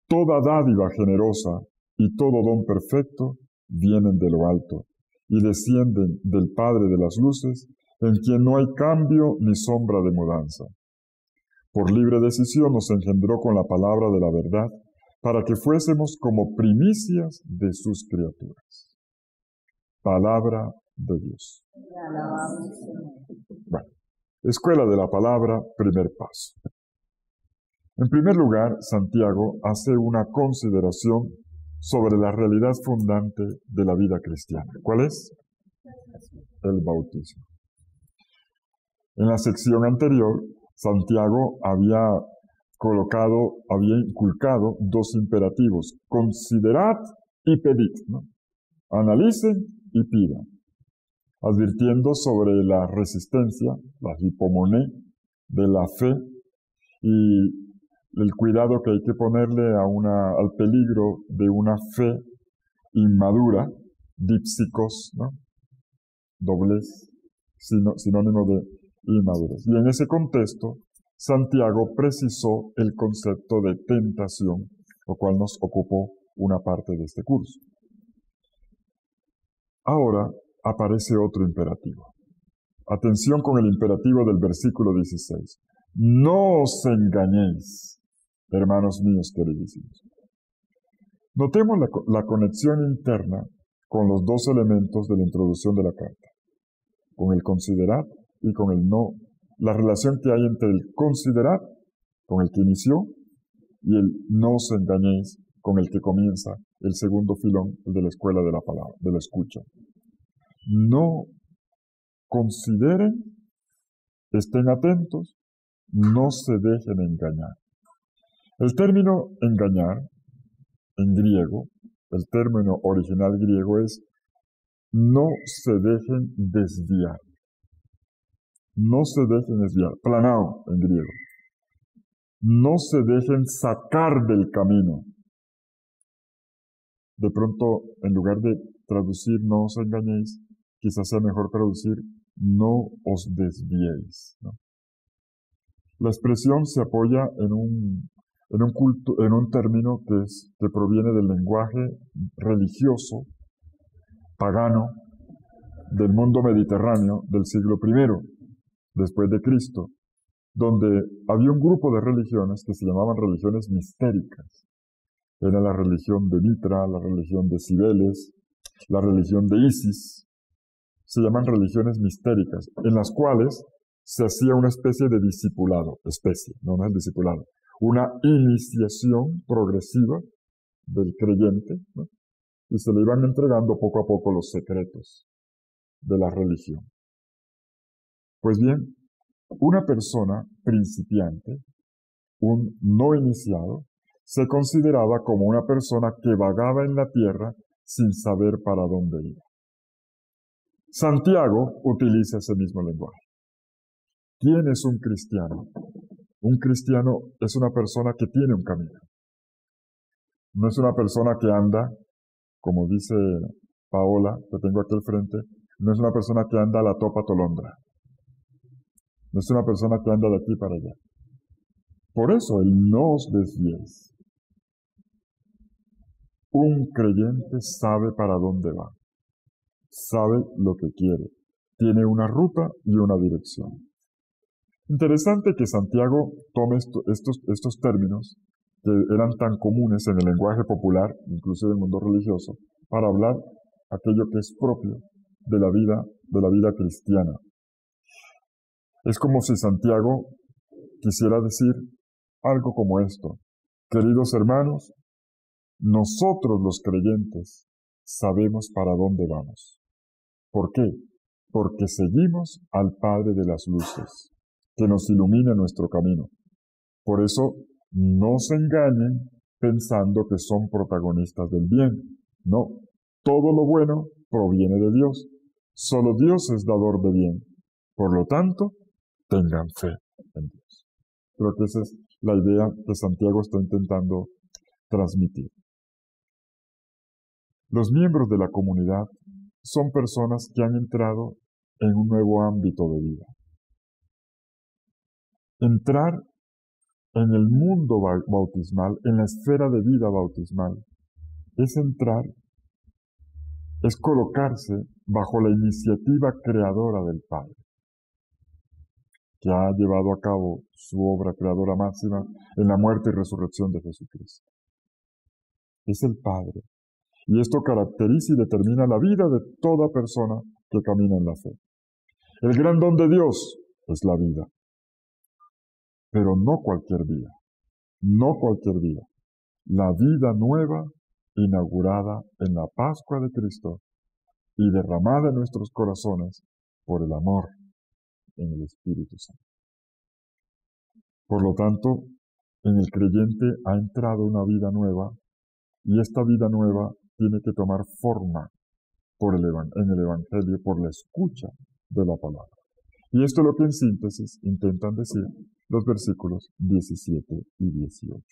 Toda dádiva generosa y todo don perfecto vienen de lo alto y descienden del Padre de las luces, en quien no hay cambio ni sombra de mudanza. Por libre decisión nos engendró con la palabra de la verdad, para que fuésemos como primicias de sus criaturas. Palabra de Dios. Bueno, escuela de la palabra, primer paso. En primer lugar, Santiago hace una consideración sobre la realidad fundante de la vida cristiana. ¿Cuál es? El bautismo. En la sección anterior, Santiago había inculcado dos imperativos: considerad y pedid, ¿no? Analicen y pidan, advirtiendo sobre la resistencia, la hipomoné de la fe y el cuidado que hay que ponerle al peligro de una fe inmadura, dípsicos, ¿no? Doblez, sinónimo de inmadurez. Y en ese contexto, Santiago precisó el concepto de tentación, lo cual nos ocupó una parte de este curso. Ahora aparece otro imperativo. Atención con el imperativo del versículo 16. No os engañéis, hermanos míos queridísimos. Notemos la conexión interna con los dos elementos de la introducción de la carta, con el considerad y con el no. La relación que hay entre el considerad, con el que inició, y el no os engañéis, con el que comienza el segundo filón, el de la escuela de la palabra, de la escucha. No consideren, estén atentos, no se dejen engañar. El término engañar, en griego, el término original griego es no se dejen desviar. No se dejen desviar. Planao, en griego. No se dejen sacar del camino. De pronto, en lugar de traducir no os engañéis, quizás sea mejor traducir no os desviéis, ¿no? La expresión se apoya en un término que proviene del lenguaje religioso, pagano, del mundo mediterráneo del siglo I, después de Cristo, donde había un grupo de religiones que se llamaban religiones mistéricas. Era la religión de Mitra, la religión de Cibeles, la religión de Isis. Se llaman religiones mistéricas, en las cuales se hacía una especie de discipulado, no es discipulado, una iniciación progresiva del creyente, ¿no? Y se le iban entregando poco a poco los secretos de la religión. Pues bien, una persona principiante, un no iniciado, se consideraba como una persona que vagaba en la tierra sin saber para dónde iba. Santiago utiliza ese mismo lenguaje. ¿Quién es un cristiano? Un cristiano es una persona que tiene un camino. No es una persona que anda, como dice Paola, que tengo aquí al frente, no es una persona que anda a la topa tolondra. No es una persona que anda de aquí para allá. Por eso el no os desviéis. Un creyente sabe para dónde va. Sabe lo que quiere. Tiene una ruta y una dirección. Interesante que Santiago tome estos términos que eran tan comunes en el lenguaje popular, incluso del mundo religioso, para hablar aquello que es propio de la vida cristiana. Es como si Santiago quisiera decir algo como esto: queridos hermanos, nosotros los creyentes sabemos para dónde vamos. ¿Por qué? Porque seguimos al Padre de las Luces, que nos ilumina nuestro camino. Por eso, no se engañen pensando que son protagonistas del bien. No, todo lo bueno proviene de Dios. Solo Dios es dador de bien. Por lo tanto, tengan fe en Dios. Creo que esa es la idea que Santiago está intentando transmitir. Los miembros de la comunidad son personas que han entrado en un nuevo ámbito de vida. Entrar en el mundo bautismal, en la esfera de vida bautismal, es colocarse bajo la iniciativa creadora del Padre, que ha llevado a cabo su obra creadora máxima en la muerte y resurrección de Jesucristo. es el Padre. Y esto caracteriza y determina la vida de toda persona que camina en la fe. El gran don de Dios es la vida, pero no cualquier vida, no cualquier vida. La vida nueva inaugurada en la Pascua de Cristo y derramada en nuestros corazones por el amor en el Espíritu Santo. Por lo tanto, en el creyente ha entrado una vida nueva y esta vida nueva tiene que tomar forma en el Evangelio por la escucha de la palabra. Y esto es lo que en síntesis intentan decir los versículos 17 y 18.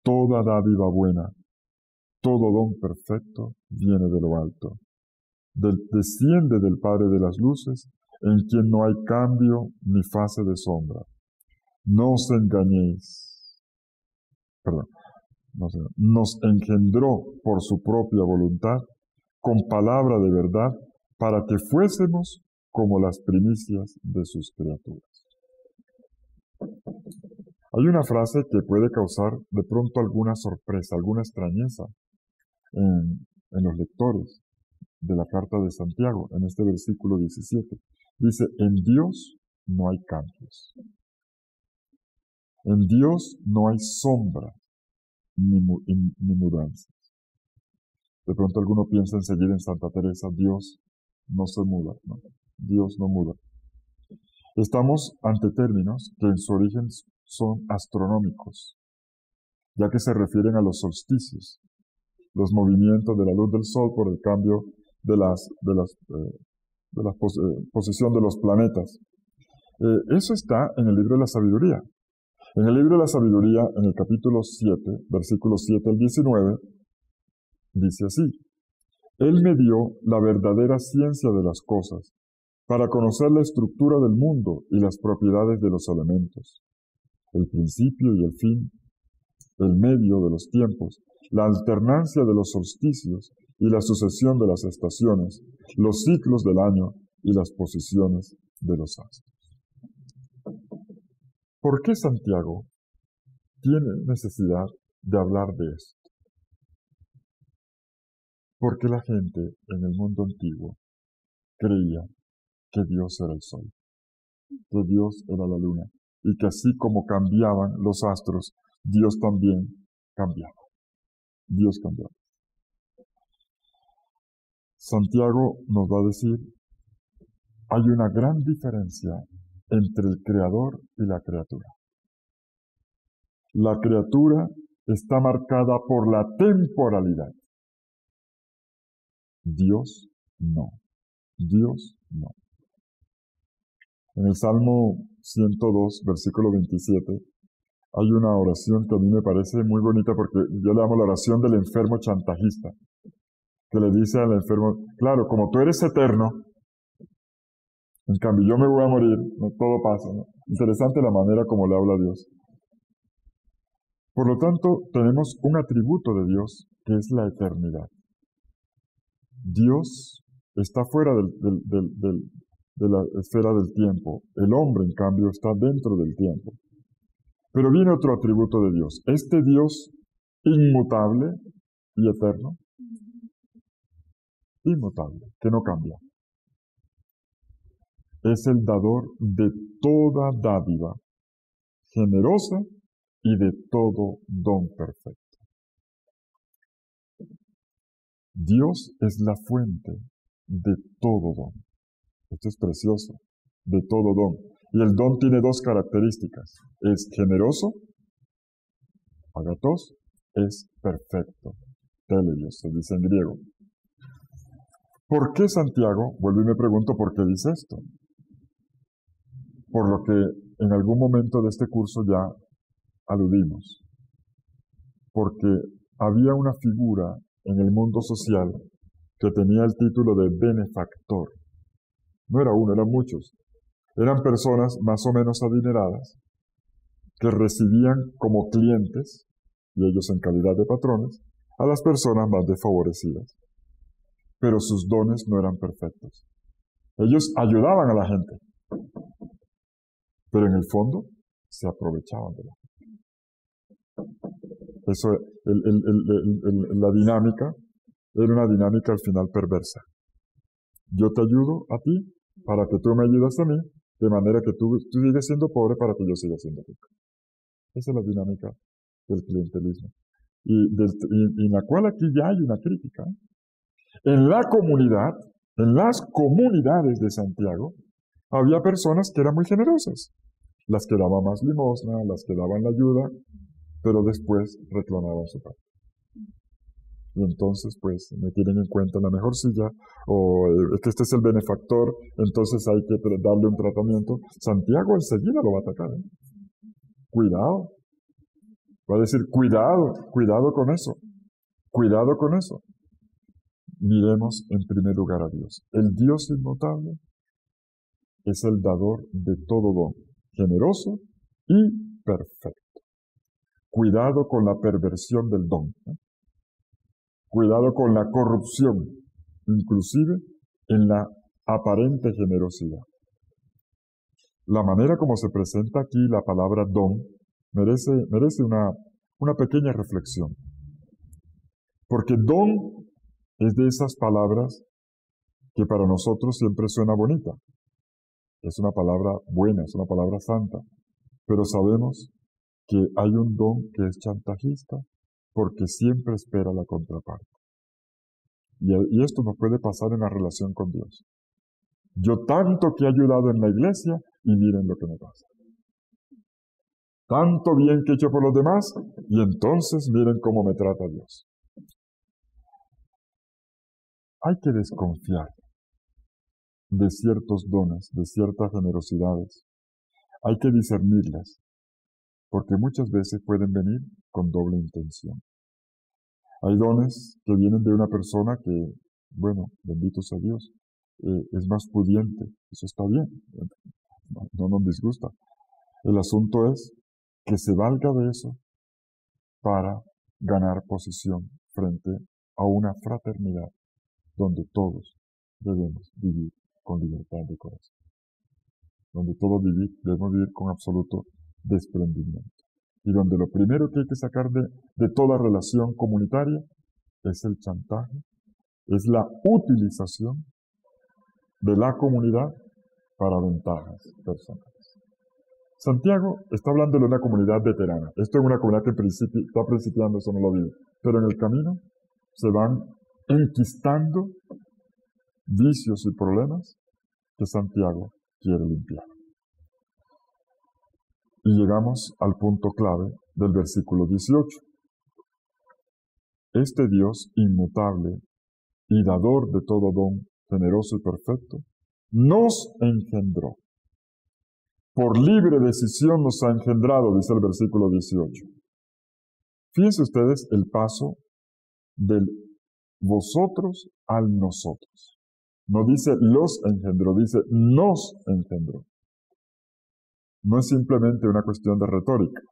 Toda dádiva buena, todo don perfecto viene de lo alto. Desciende del Padre de las luces, en quien no hay cambio ni fase de sombra. No os engañéis. Nos engendró por su propia voluntad, con palabra de verdad, para que fuésemos como las primicias de sus criaturas. Hay una frase que puede causar de pronto alguna sorpresa, alguna extrañeza en los lectores de la carta de Santiago, en este versículo 17. Dice, en Dios no hay cambios. En Dios no hay sombra ni mudanzas. De pronto alguno piensa enseguida en Santa Teresa, Dios no se muda, no, Dios no muda. Estamos ante términos que en su origen son astronómicos, ya que se refieren a los solsticios, los movimientos de la luz del sol por el cambio de la posición de los planetas. Eso está en el libro de la sabiduría. En el libro de la sabiduría, en el capítulo 7, versículos 7 al 19, dice así: Él me dio la verdadera ciencia de las cosas, para conocer la estructura del mundo y las propiedades de los elementos, el principio y el fin, el medio de los tiempos, la alternancia de los solsticios y la sucesión de las estaciones, los ciclos del año y las posiciones de los astros. ¿Por qué Santiago tiene necesidad de hablar de esto? Porque la gente en el mundo antiguo creía que Dios era el sol, que Dios era la luna, y que así como cambiaban los astros, Dios también cambiaba. Dios cambiaba. Santiago nos va a decir, hay una gran diferencia entre el Creador y la criatura. La criatura está marcada por la temporalidad. Dios no. Dios no. En el Salmo 102, versículo 27, hay una oración que a mí me parece muy bonita porque yo le llamo la oración del enfermo chantajista, que le dice al enfermo, claro, como tú eres eterno, en cambio yo me voy a morir, no, todo pasa, ¿no? Interesante la manera como le habla a Dios. Por lo tanto, tenemos un atributo de Dios que es la eternidad. Dios está fuera de la esfera del tiempo. El hombre, en cambio, está dentro del tiempo. Pero viene otro atributo de Dios. Este Dios inmutable y eterno, inmutable, que no cambia, es el dador de toda dádiva generosa y de todo don perfecto. Dios es la fuente de todo don. Esto es precioso, de todo don. Y el don tiene dos características. Es generoso, agatos, es perfecto. Teleios, se dice en griego. ¿Por qué Santiago? Vuelvo y me pregunto por qué dice esto. Por lo que en algún momento de este curso ya aludimos. Porque había una figura en el mundo social que tenía el título de benefactor. No era uno, eran muchos. Eran personas más o menos adineradas que recibían como clientes, y ellos en calidad de patrones, a las personas más desfavorecidas. Pero sus dones no eran perfectos. Ellos ayudaban a la gente, pero en el fondo se aprovechaban de la gente. Eso, la dinámica era una dinámica al final perversa. Yo te ayudo a ti para que tú me ayudas a mí, de manera que tú sigues siendo pobre para que yo siga siendo rico. Esa es la dinámica del clientelismo. Y en la cual aquí ya hay una crítica. En la comunidad, en las comunidades de Santiago, había personas que eran muy generosas. Las que daban más limosna, las que daban la ayuda, pero después reclamaban su parte. Y entonces, pues, me tienen en cuenta en la mejor silla, o que este es el benefactor, entonces hay que darle un tratamiento. Santiago enseguida lo va a atacar, ¿eh? Cuidado. Va a decir, cuidado con eso. Cuidado con eso. Miremos en primer lugar a Dios. El Dios inmutable es el dador de todo don, generoso y perfecto. Cuidado con la perversión del don, ¿eh? Cuidado con la corrupción, inclusive en la aparente generosidad. La manera como se presenta aquí la palabra don merece una pequeña reflexión. Porque don es de esas palabras que para nosotros siempre suena bonita. Es una palabra buena, es una palabra santa. Pero sabemos que hay un don que es chantajista porque siempre espera la contraparte. Y esto nos puede pasar en la relación con Dios. Yo tanto que he ayudado en la iglesia y miren lo que me pasa. Tanto bien que he hecho por los demás y entonces miren cómo me trata Dios. Hay que desconfiar de ciertos dones, de ciertas generosidades. Hay que discernirlas, porque muchas veces pueden venir con doble intención. Hay dones que vienen de una persona que, bueno, bendito sea Dios, es más pudiente. Eso está bien, no nos disgusta. El asunto es que se valga de eso para ganar posición frente a una fraternidad donde todos debemos vivir con libertad de corazón, donde todos debemos vivir con absoluto desprendimiento, y donde lo primero que hay que sacar de toda relación comunitaria es el chantaje, es la utilización de la comunidad para ventajas personales. Santiago está hablando de una comunidad veterana. Esto es una comunidad que está principiando, eso no lo digo. Pero en el camino se van enquistando vicios y problemas que Santiago quiere limpiar. Y llegamos al punto clave del versículo 18. Este Dios inmutable y dador de todo don generoso y perfecto, nos engendró. Por libre decisión nos ha engendrado, dice el versículo 18. Fíjense ustedes el paso del vosotros al nosotros. No dice los engendró, dice nos engendró. No es simplemente una cuestión de retórica.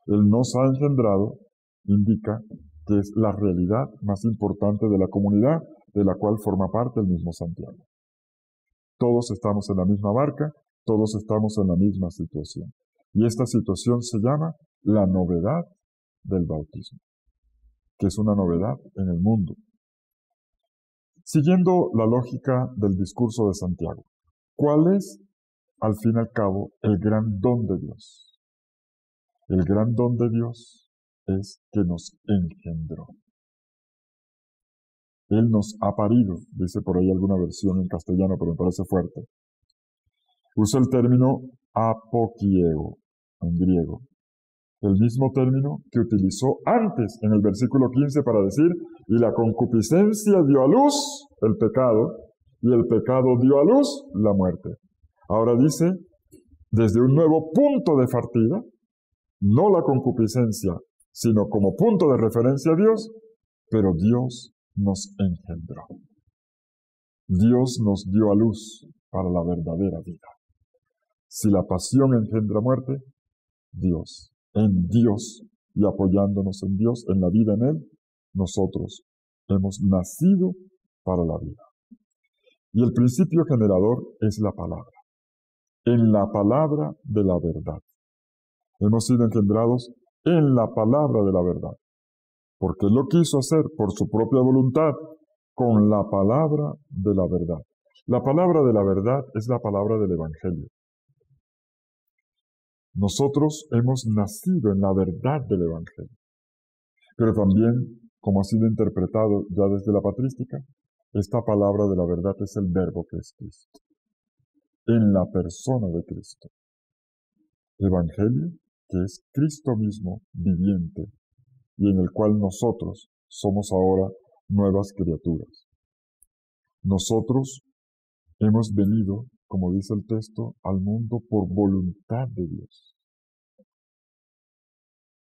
El nos ha engendrado indica que es la realidad más importante de la comunidad de la cual forma parte el mismo Santiago. Todos estamos en la misma barca, todos estamos en la misma situación. Y esta situación se llama la novedad del bautismo, que es una novedad en el mundo. Siguiendo la lógica del discurso de Santiago, ¿cuál es, al fin y al cabo, el gran don de Dios? El gran don de Dios es que nos engendró. Él nos ha parido, dice por ahí alguna versión en castellano, pero me parece fuerte. Usa el término apokieo en griego, el mismo término que utilizó antes en el versículo 15 para decir, y la concupiscencia dio a luz el pecado, y el pecado dio a luz la muerte. Ahora dice, desde un nuevo punto de partida, no la concupiscencia, sino como punto de referencia a Dios, pero Dios nos engendró. Dios nos dio a luz para la verdadera vida. Si la pasión engendra muerte, Dios, en Dios y apoyándonos en Dios, en la vida en Él, nosotros hemos nacido para la vida. Y el principio generador es la palabra. En la palabra de la verdad. Hemos sido engendrados en la palabra de la verdad, porque Él lo quiso hacer por su propia voluntad, con la palabra de la verdad. La palabra de la verdad es la palabra del Evangelio. Nosotros hemos nacido en la verdad del Evangelio, pero también, como ha sido interpretado ya desde la patrística, esta palabra de la verdad es el Verbo que es Cristo, en la persona de Cristo. Evangelio, que es Cristo mismo viviente, y en el cual nosotros somos ahora nuevas criaturas. Nosotros hemos venido, como dice el texto, al mundo por voluntad de Dios.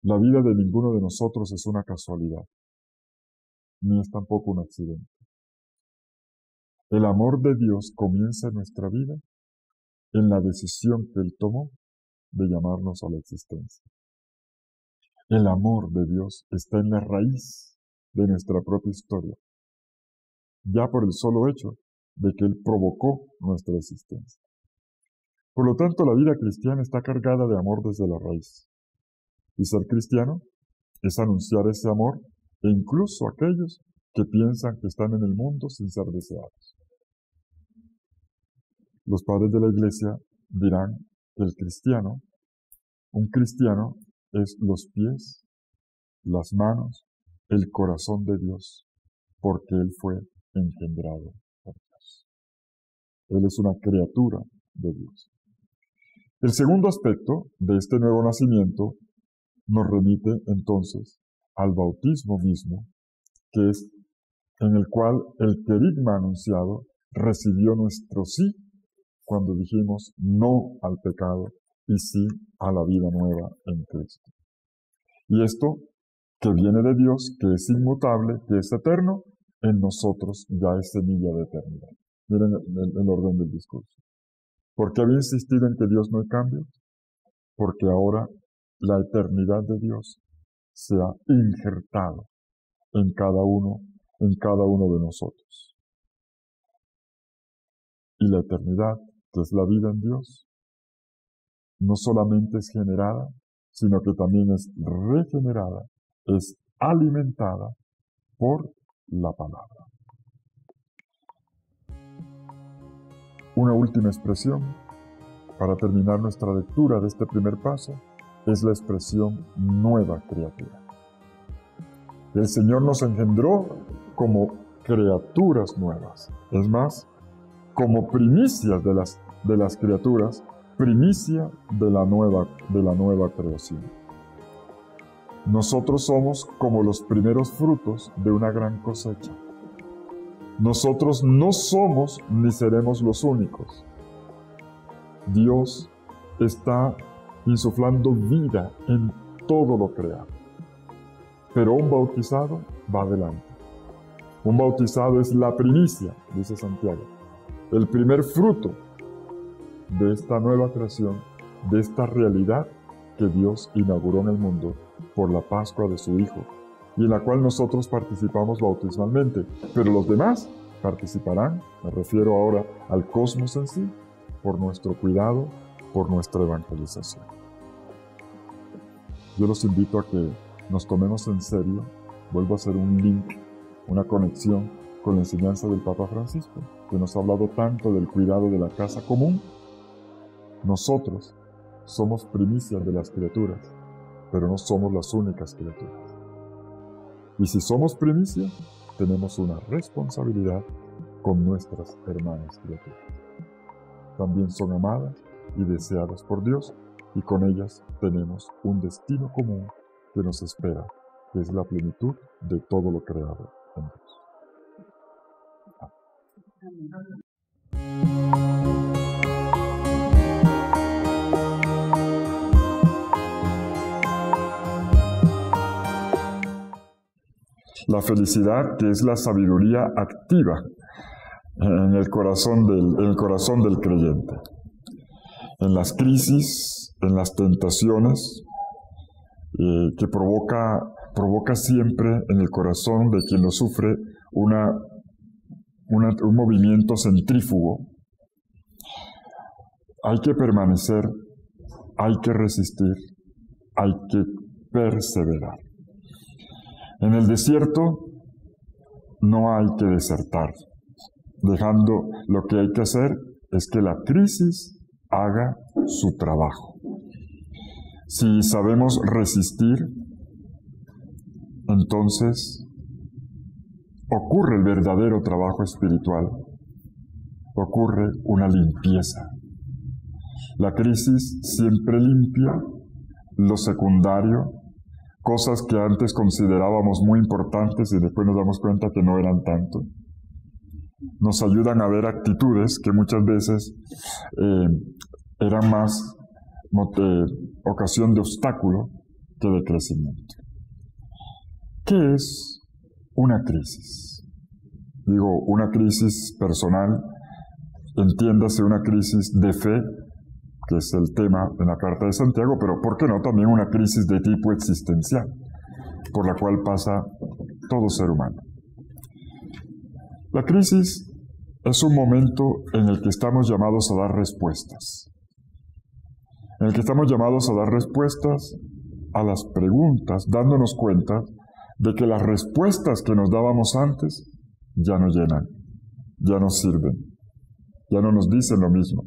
La vida de ninguno de nosotros es una casualidad, ni es tampoco un accidente. El amor de Dios comienza en nuestra vida en la decisión que Él tomó de llamarnos a la existencia. El amor de Dios está en la raíz de nuestra propia historia, ya por el solo hecho de que Él provocó nuestra existencia. Por lo tanto, la vida cristiana está cargada de amor desde la raíz. Y ser cristiano es anunciar ese amor e incluso a aquellos que piensan que están en el mundo sin ser deseados. Los padres de la Iglesia dirán que un cristiano es los pies, las manos, el corazón de Dios, porque Él fue engendrado por Dios. Él es una criatura de Dios. El segundo aspecto de este nuevo nacimiento nos remite entonces al bautismo mismo, que es en el cual el querigma anunciado recibió nuestro sí cuando dijimos no al pecado y sí a la vida nueva en Cristo. Y esto, que viene de Dios, que es inmutable, que es eterno, en nosotros ya es semilla de eternidad. Miren el orden del discurso. ¿Por qué había insistido en que Dios no hay cambio? Porque ahora la eternidad de Dios se ha injertado en cada uno de nosotros. Y la eternidad, que es la vida en Dios, no solamente es generada, sino que también es regenerada, es alimentada por la palabra. Una última expresión para terminar nuestra lectura de este primer paso es la expresión nueva criatura. El Señor nos engendró como criaturas nuevas. Es más, como primicias de las criaturas, primicia de la nueva creación. Nosotros somos como los primeros frutos de una gran cosecha. Nosotros no somos ni seremos los únicos. Dios está insuflando vida en todo lo creado. Pero un bautizado va adelante. Un bautizado es la primicia, dice Santiago, el primer fruto de esta nueva creación, de esta realidad que Dios inauguró en el mundo por la Pascua de su Hijo, y en la cual nosotros participamos bautismalmente, pero los demás participarán, me refiero ahora al cosmos en sí, por nuestro cuidado, por nuestra evangelización. Yo los invito a que nos tomemos en serio, vuelvo a hacer un link, una conexión con la enseñanza del Papa Francisco, que nos ha hablado tanto del cuidado de la casa común. Nosotros somos primicias de las criaturas, pero no somos las únicas criaturas. Y si somos primicias, tenemos una responsabilidad con nuestras hermanas criaturas. También son amadas y deseadas por Dios, y con ellas tenemos un destino común que nos espera, que es la plenitud de todo lo creado en Dios. La felicidad, que es la sabiduría activa en el corazón del creyente. En las crisis, en las tentaciones, que provoca siempre en el corazón de quien lo sufre un movimiento centrífugo. Hay que permanecer, hay que resistir, hay que perseverar. En el desierto no hay que desertar, dejando lo que hay que hacer es que la crisis haga su trabajo. Si sabemos resistir, entonces ocurre el verdadero trabajo espiritual, ocurre una limpieza. La crisis siempre limpia lo secundario, cosas que antes considerábamos muy importantes y después nos damos cuenta que no eran tanto. Nos ayudan a ver actitudes que muchas veces eran más ocasión de obstáculo que de crecimiento. ¿Qué es una crisis? Digo, una crisis personal, entiéndase una crisis de fe, que es el tema en la Carta de Santiago, pero ¿por qué no también una crisis de tipo existencial, por la cual pasa todo ser humano? La crisis es un momento en el que estamos llamados a dar respuestas, en el que estamos llamados a dar respuestas a las preguntas, dándonos cuenta de que las respuestas que nos dábamos antes ya no llenan, ya no sirven, ya no nos dicen lo mismo.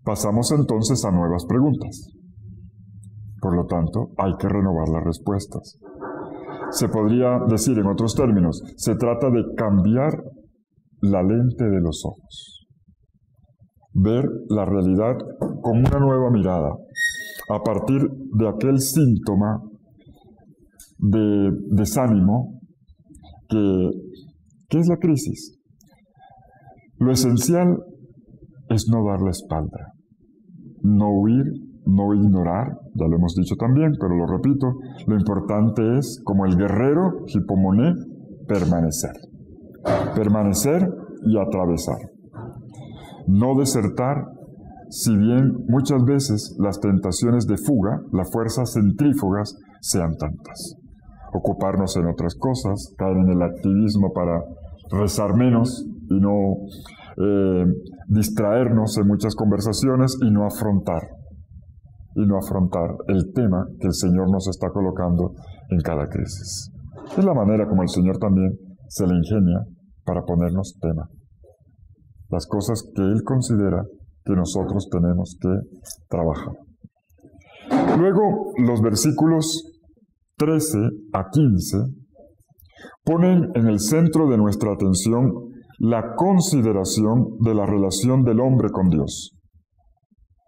Pasamos entonces a nuevas preguntas. Por lo tanto, hay que renovar las respuestas. Se podría decir en otros términos, se trata de cambiar la lente de los ojos. Ver la realidad con una nueva mirada, a partir de aquel síntoma de desánimo que es la crisis. Lo esencial es no dar la espalda, no huir, no ignorar, ya lo hemos dicho también, pero lo repito, lo importante es, como el guerrero Hippomoné, permanecer. Permanecer y atravesar. No desertar, si bien muchas veces las tentaciones de fuga, las fuerzas centrífugas, sean tantas. Ocuparnos en otras cosas, caer en el activismo para rezar menos y no distraernos en muchas conversaciones y no afrontar el tema que el Señor nos está colocando en cada crisis. Es la manera como el Señor también se le ingenia para ponernos tema. Las cosas que Él considera que nosotros tenemos que trabajar. Luego, los versículos 13 a 15 ponen en el centro de nuestra atención la consideración de la relación del hombre con Dios.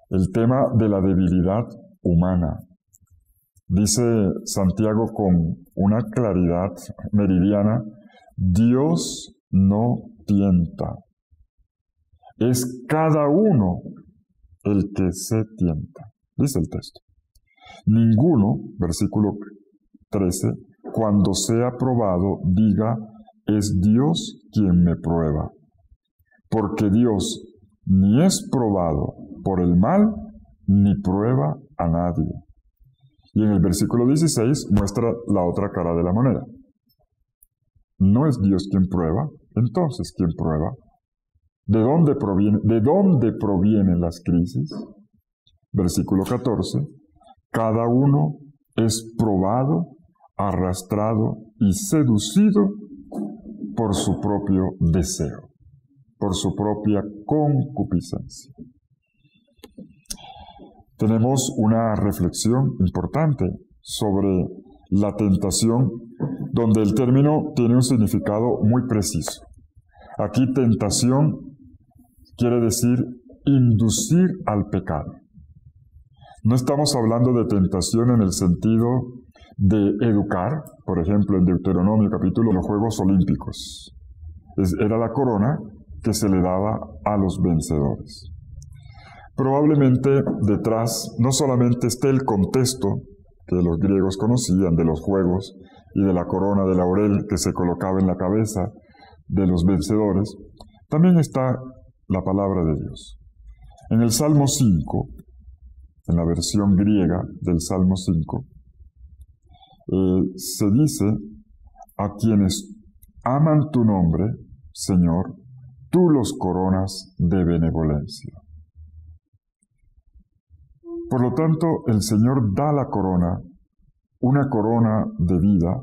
El tema de la debilidad humana. Dice Santiago con una claridad meridiana, Dios no tienta. Es cada uno el que se tienta. Dice el texto. Ninguno, versículo 13, cuando sea probado, diga, es Dios quien me prueba. Porque Dios ni es probado por el mal, ni prueba a nadie. Y en el versículo 16 muestra la otra cara de la moneda. No es Dios quien prueba, entonces ¿quién prueba? ¿De dónde provienen las crisis? Versículo 14. Cada uno es probado, arrastrado y seducido por su propio deseo, por su propia concupiscencia. Tenemos una reflexión importante sobre la tentación, donde el término tiene un significado muy preciso. Aquí tentación quiere decir inducir al pecado. No estamos hablando de tentación en el sentido de educar, por ejemplo, en Deuteronomio capítulo, los Juegos Olímpicos. Era la corona que se le daba a los vencedores. Probablemente detrás no solamente esté el contexto que los griegos conocían de los juegos y de la corona de laurel que se colocaba en la cabeza de los vencedores, también está la palabra de Dios. En el Salmo 5, en la versión griega del Salmo 5, se dice, a quienes aman tu nombre, Señor, tú los coronas de benevolencia. Por lo tanto, el Señor da la corona una corona de vida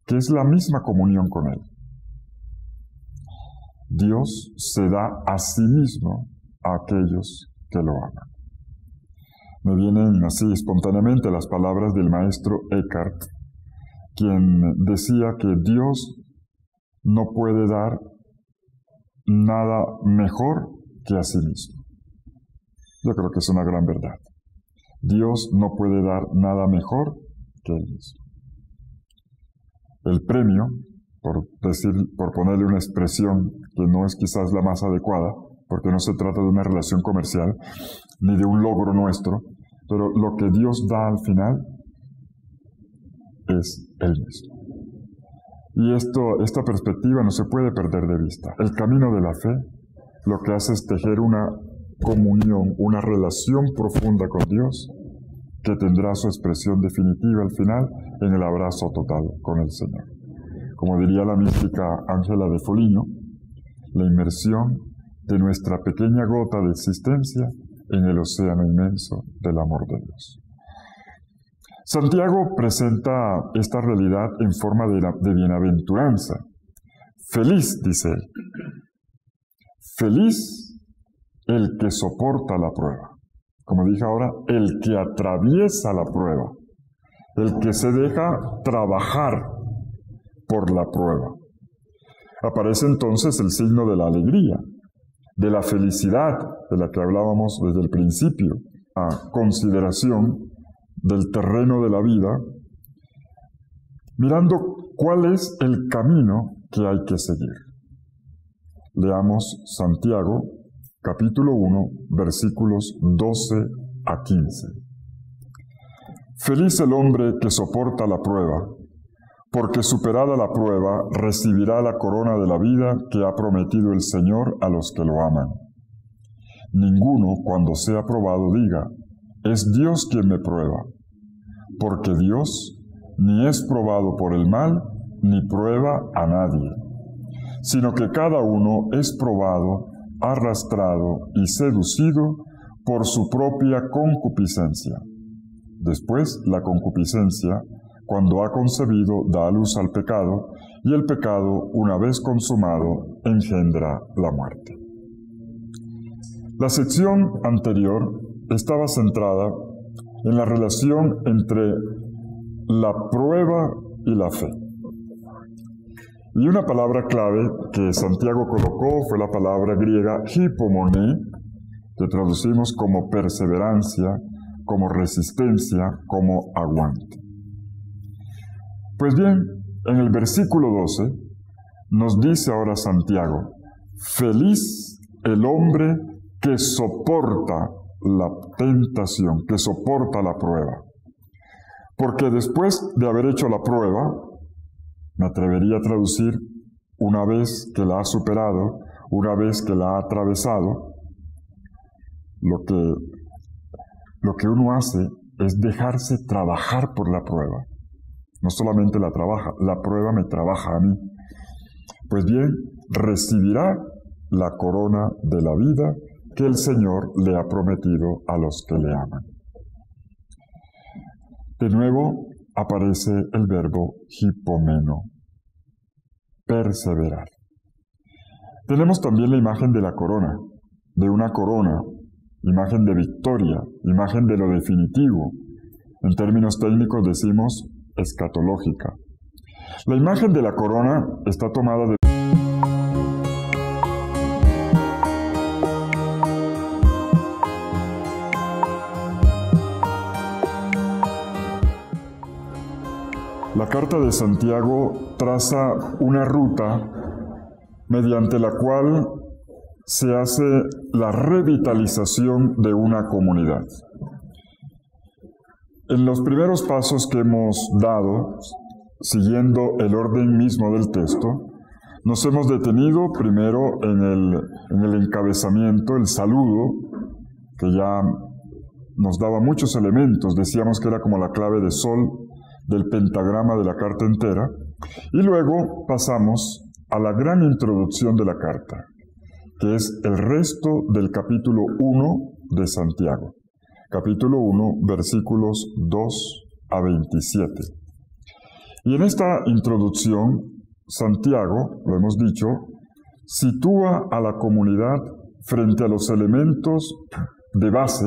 que es la misma comunión con Él. Dios se da a sí mismo a aquellos que lo aman. Me vienen así espontáneamente las palabras del maestro Eckhart, quien decía que Dios no puede dar nada mejor que a sí mismo. Yo creo que es una gran verdad. Dios no puede dar nada mejor que Él mismo. El premio, por ponerle una expresión que no es quizás la más adecuada, porque no se trata de una relación comercial, ni de un logro nuestro, pero lo que Dios da al final es Él mismo. Y esta perspectiva no se puede perder de vista. El camino de la fe lo que hace es tejer una comunión, una relación profunda con Dios, que tendrá su expresión definitiva al final en el abrazo total con el Señor. Como diría la mística Ángela de Foligno, la inmersión de nuestra pequeña gota de existencia en el océano inmenso del amor de Dios. Santiago presenta esta realidad en forma de bienaventuranza. Feliz, dice él. Feliz el que soporta la prueba. Como dije ahora, el que atraviesa la prueba. El que se deja trabajar por la prueba. Aparece entonces el signo de la alegría, de la felicidad de la que hablábamos desde el principio, a consideración del terreno de la vida, mirando cuál es el camino que hay que seguir. Leamos Santiago, capítulo 1, versículos 12 a 15. Feliz el hombre que soporta la prueba, porque superada la prueba recibirá la corona de la vida que ha prometido el Señor a los que lo aman. Ninguno, cuando sea probado, diga, es Dios quien me prueba, porque Dios ni es probado por el mal, ni prueba a nadie, sino que cada uno es probado, arrastrado y seducido por su propia concupiscencia. Después, la concupiscencia, cuando ha concebido, da a luz al pecado, y el pecado, una vez consumado, engendra la muerte. La sección anterior estaba centrada en la relación entre la prueba y la fe. Y una palabra clave que Santiago colocó fue la palabra griega hypomone, que traducimos como perseverancia, como resistencia, como aguante. Pues bien, en el versículo 12 nos dice ahora Santiago, feliz el hombre que soporta la tentación, que soporta la prueba. Porque después de haber hecho la prueba, me atrevería a traducir, una vez que la ha superado, una vez que la ha atravesado, lo que uno hace es dejarse trabajar por la prueba. No solamente la trabaja, la prueba me trabaja a mí. Pues bien, recibirá la corona de la vida que el Señor le ha prometido a los que le aman. De nuevo aparece el verbo hipomeno, perseverar. Tenemos también la imagen de la corona, de una corona, imagen de victoria, imagen de lo definitivo. En términos técnicos decimos escatológica. La imagen de la corona está tomada de La carta de Santiago traza una ruta mediante la cual se hace la revitalización de una comunidad. En los primeros pasos que hemos dado, siguiendo el orden mismo del texto, nos hemos detenido primero en el encabezamiento, el saludo, que ya nos daba muchos elementos, decíamos que era como la clave de sol del pentagrama de la carta entera, y luego pasamos a la gran introducción de la carta, que es el resto del capítulo 1 de Santiago. Capítulo 1, versículos 2 a 27. Y en esta introducción, Santiago, lo hemos dicho, sitúa a la comunidad frente a los elementos de base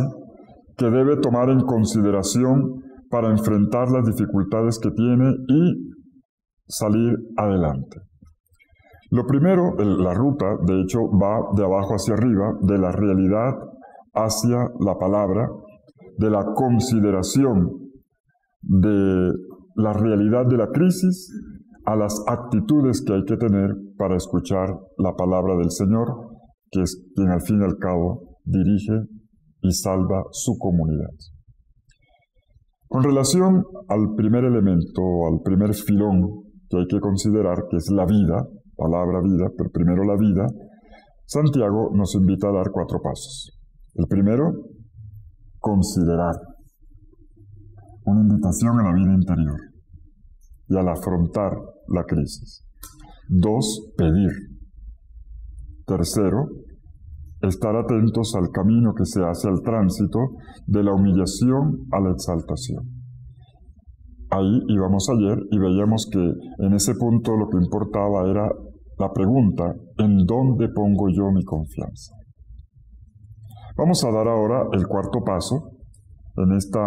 que debe tomar en consideración para enfrentar las dificultades que tiene y salir adelante. Lo primero, la ruta, de hecho, va de abajo hacia arriba, de la realidad hacia la palabra, de la consideración de la realidad de la crisis a las actitudes que hay que tener para escuchar la palabra del Señor, que es quien al fin y al cabo dirige y salva su comunidad. Con relación al primer elemento, al primer filón que hay que considerar, que es la vida, palabra vida, pero primero la vida, Santiago nos invita a dar 4 pasos. El primero, considerar. Una invitación a la vida interior y al afrontar la crisis. 2, pedir. Tercero, estar atentos al camino que se hace al tránsito de la humillación a la exaltación. Ahí íbamos ayer y veíamos que en ese punto lo que importaba era la pregunta, ¿en dónde pongo yo mi confianza? Vamos a dar ahora el 4º paso en esta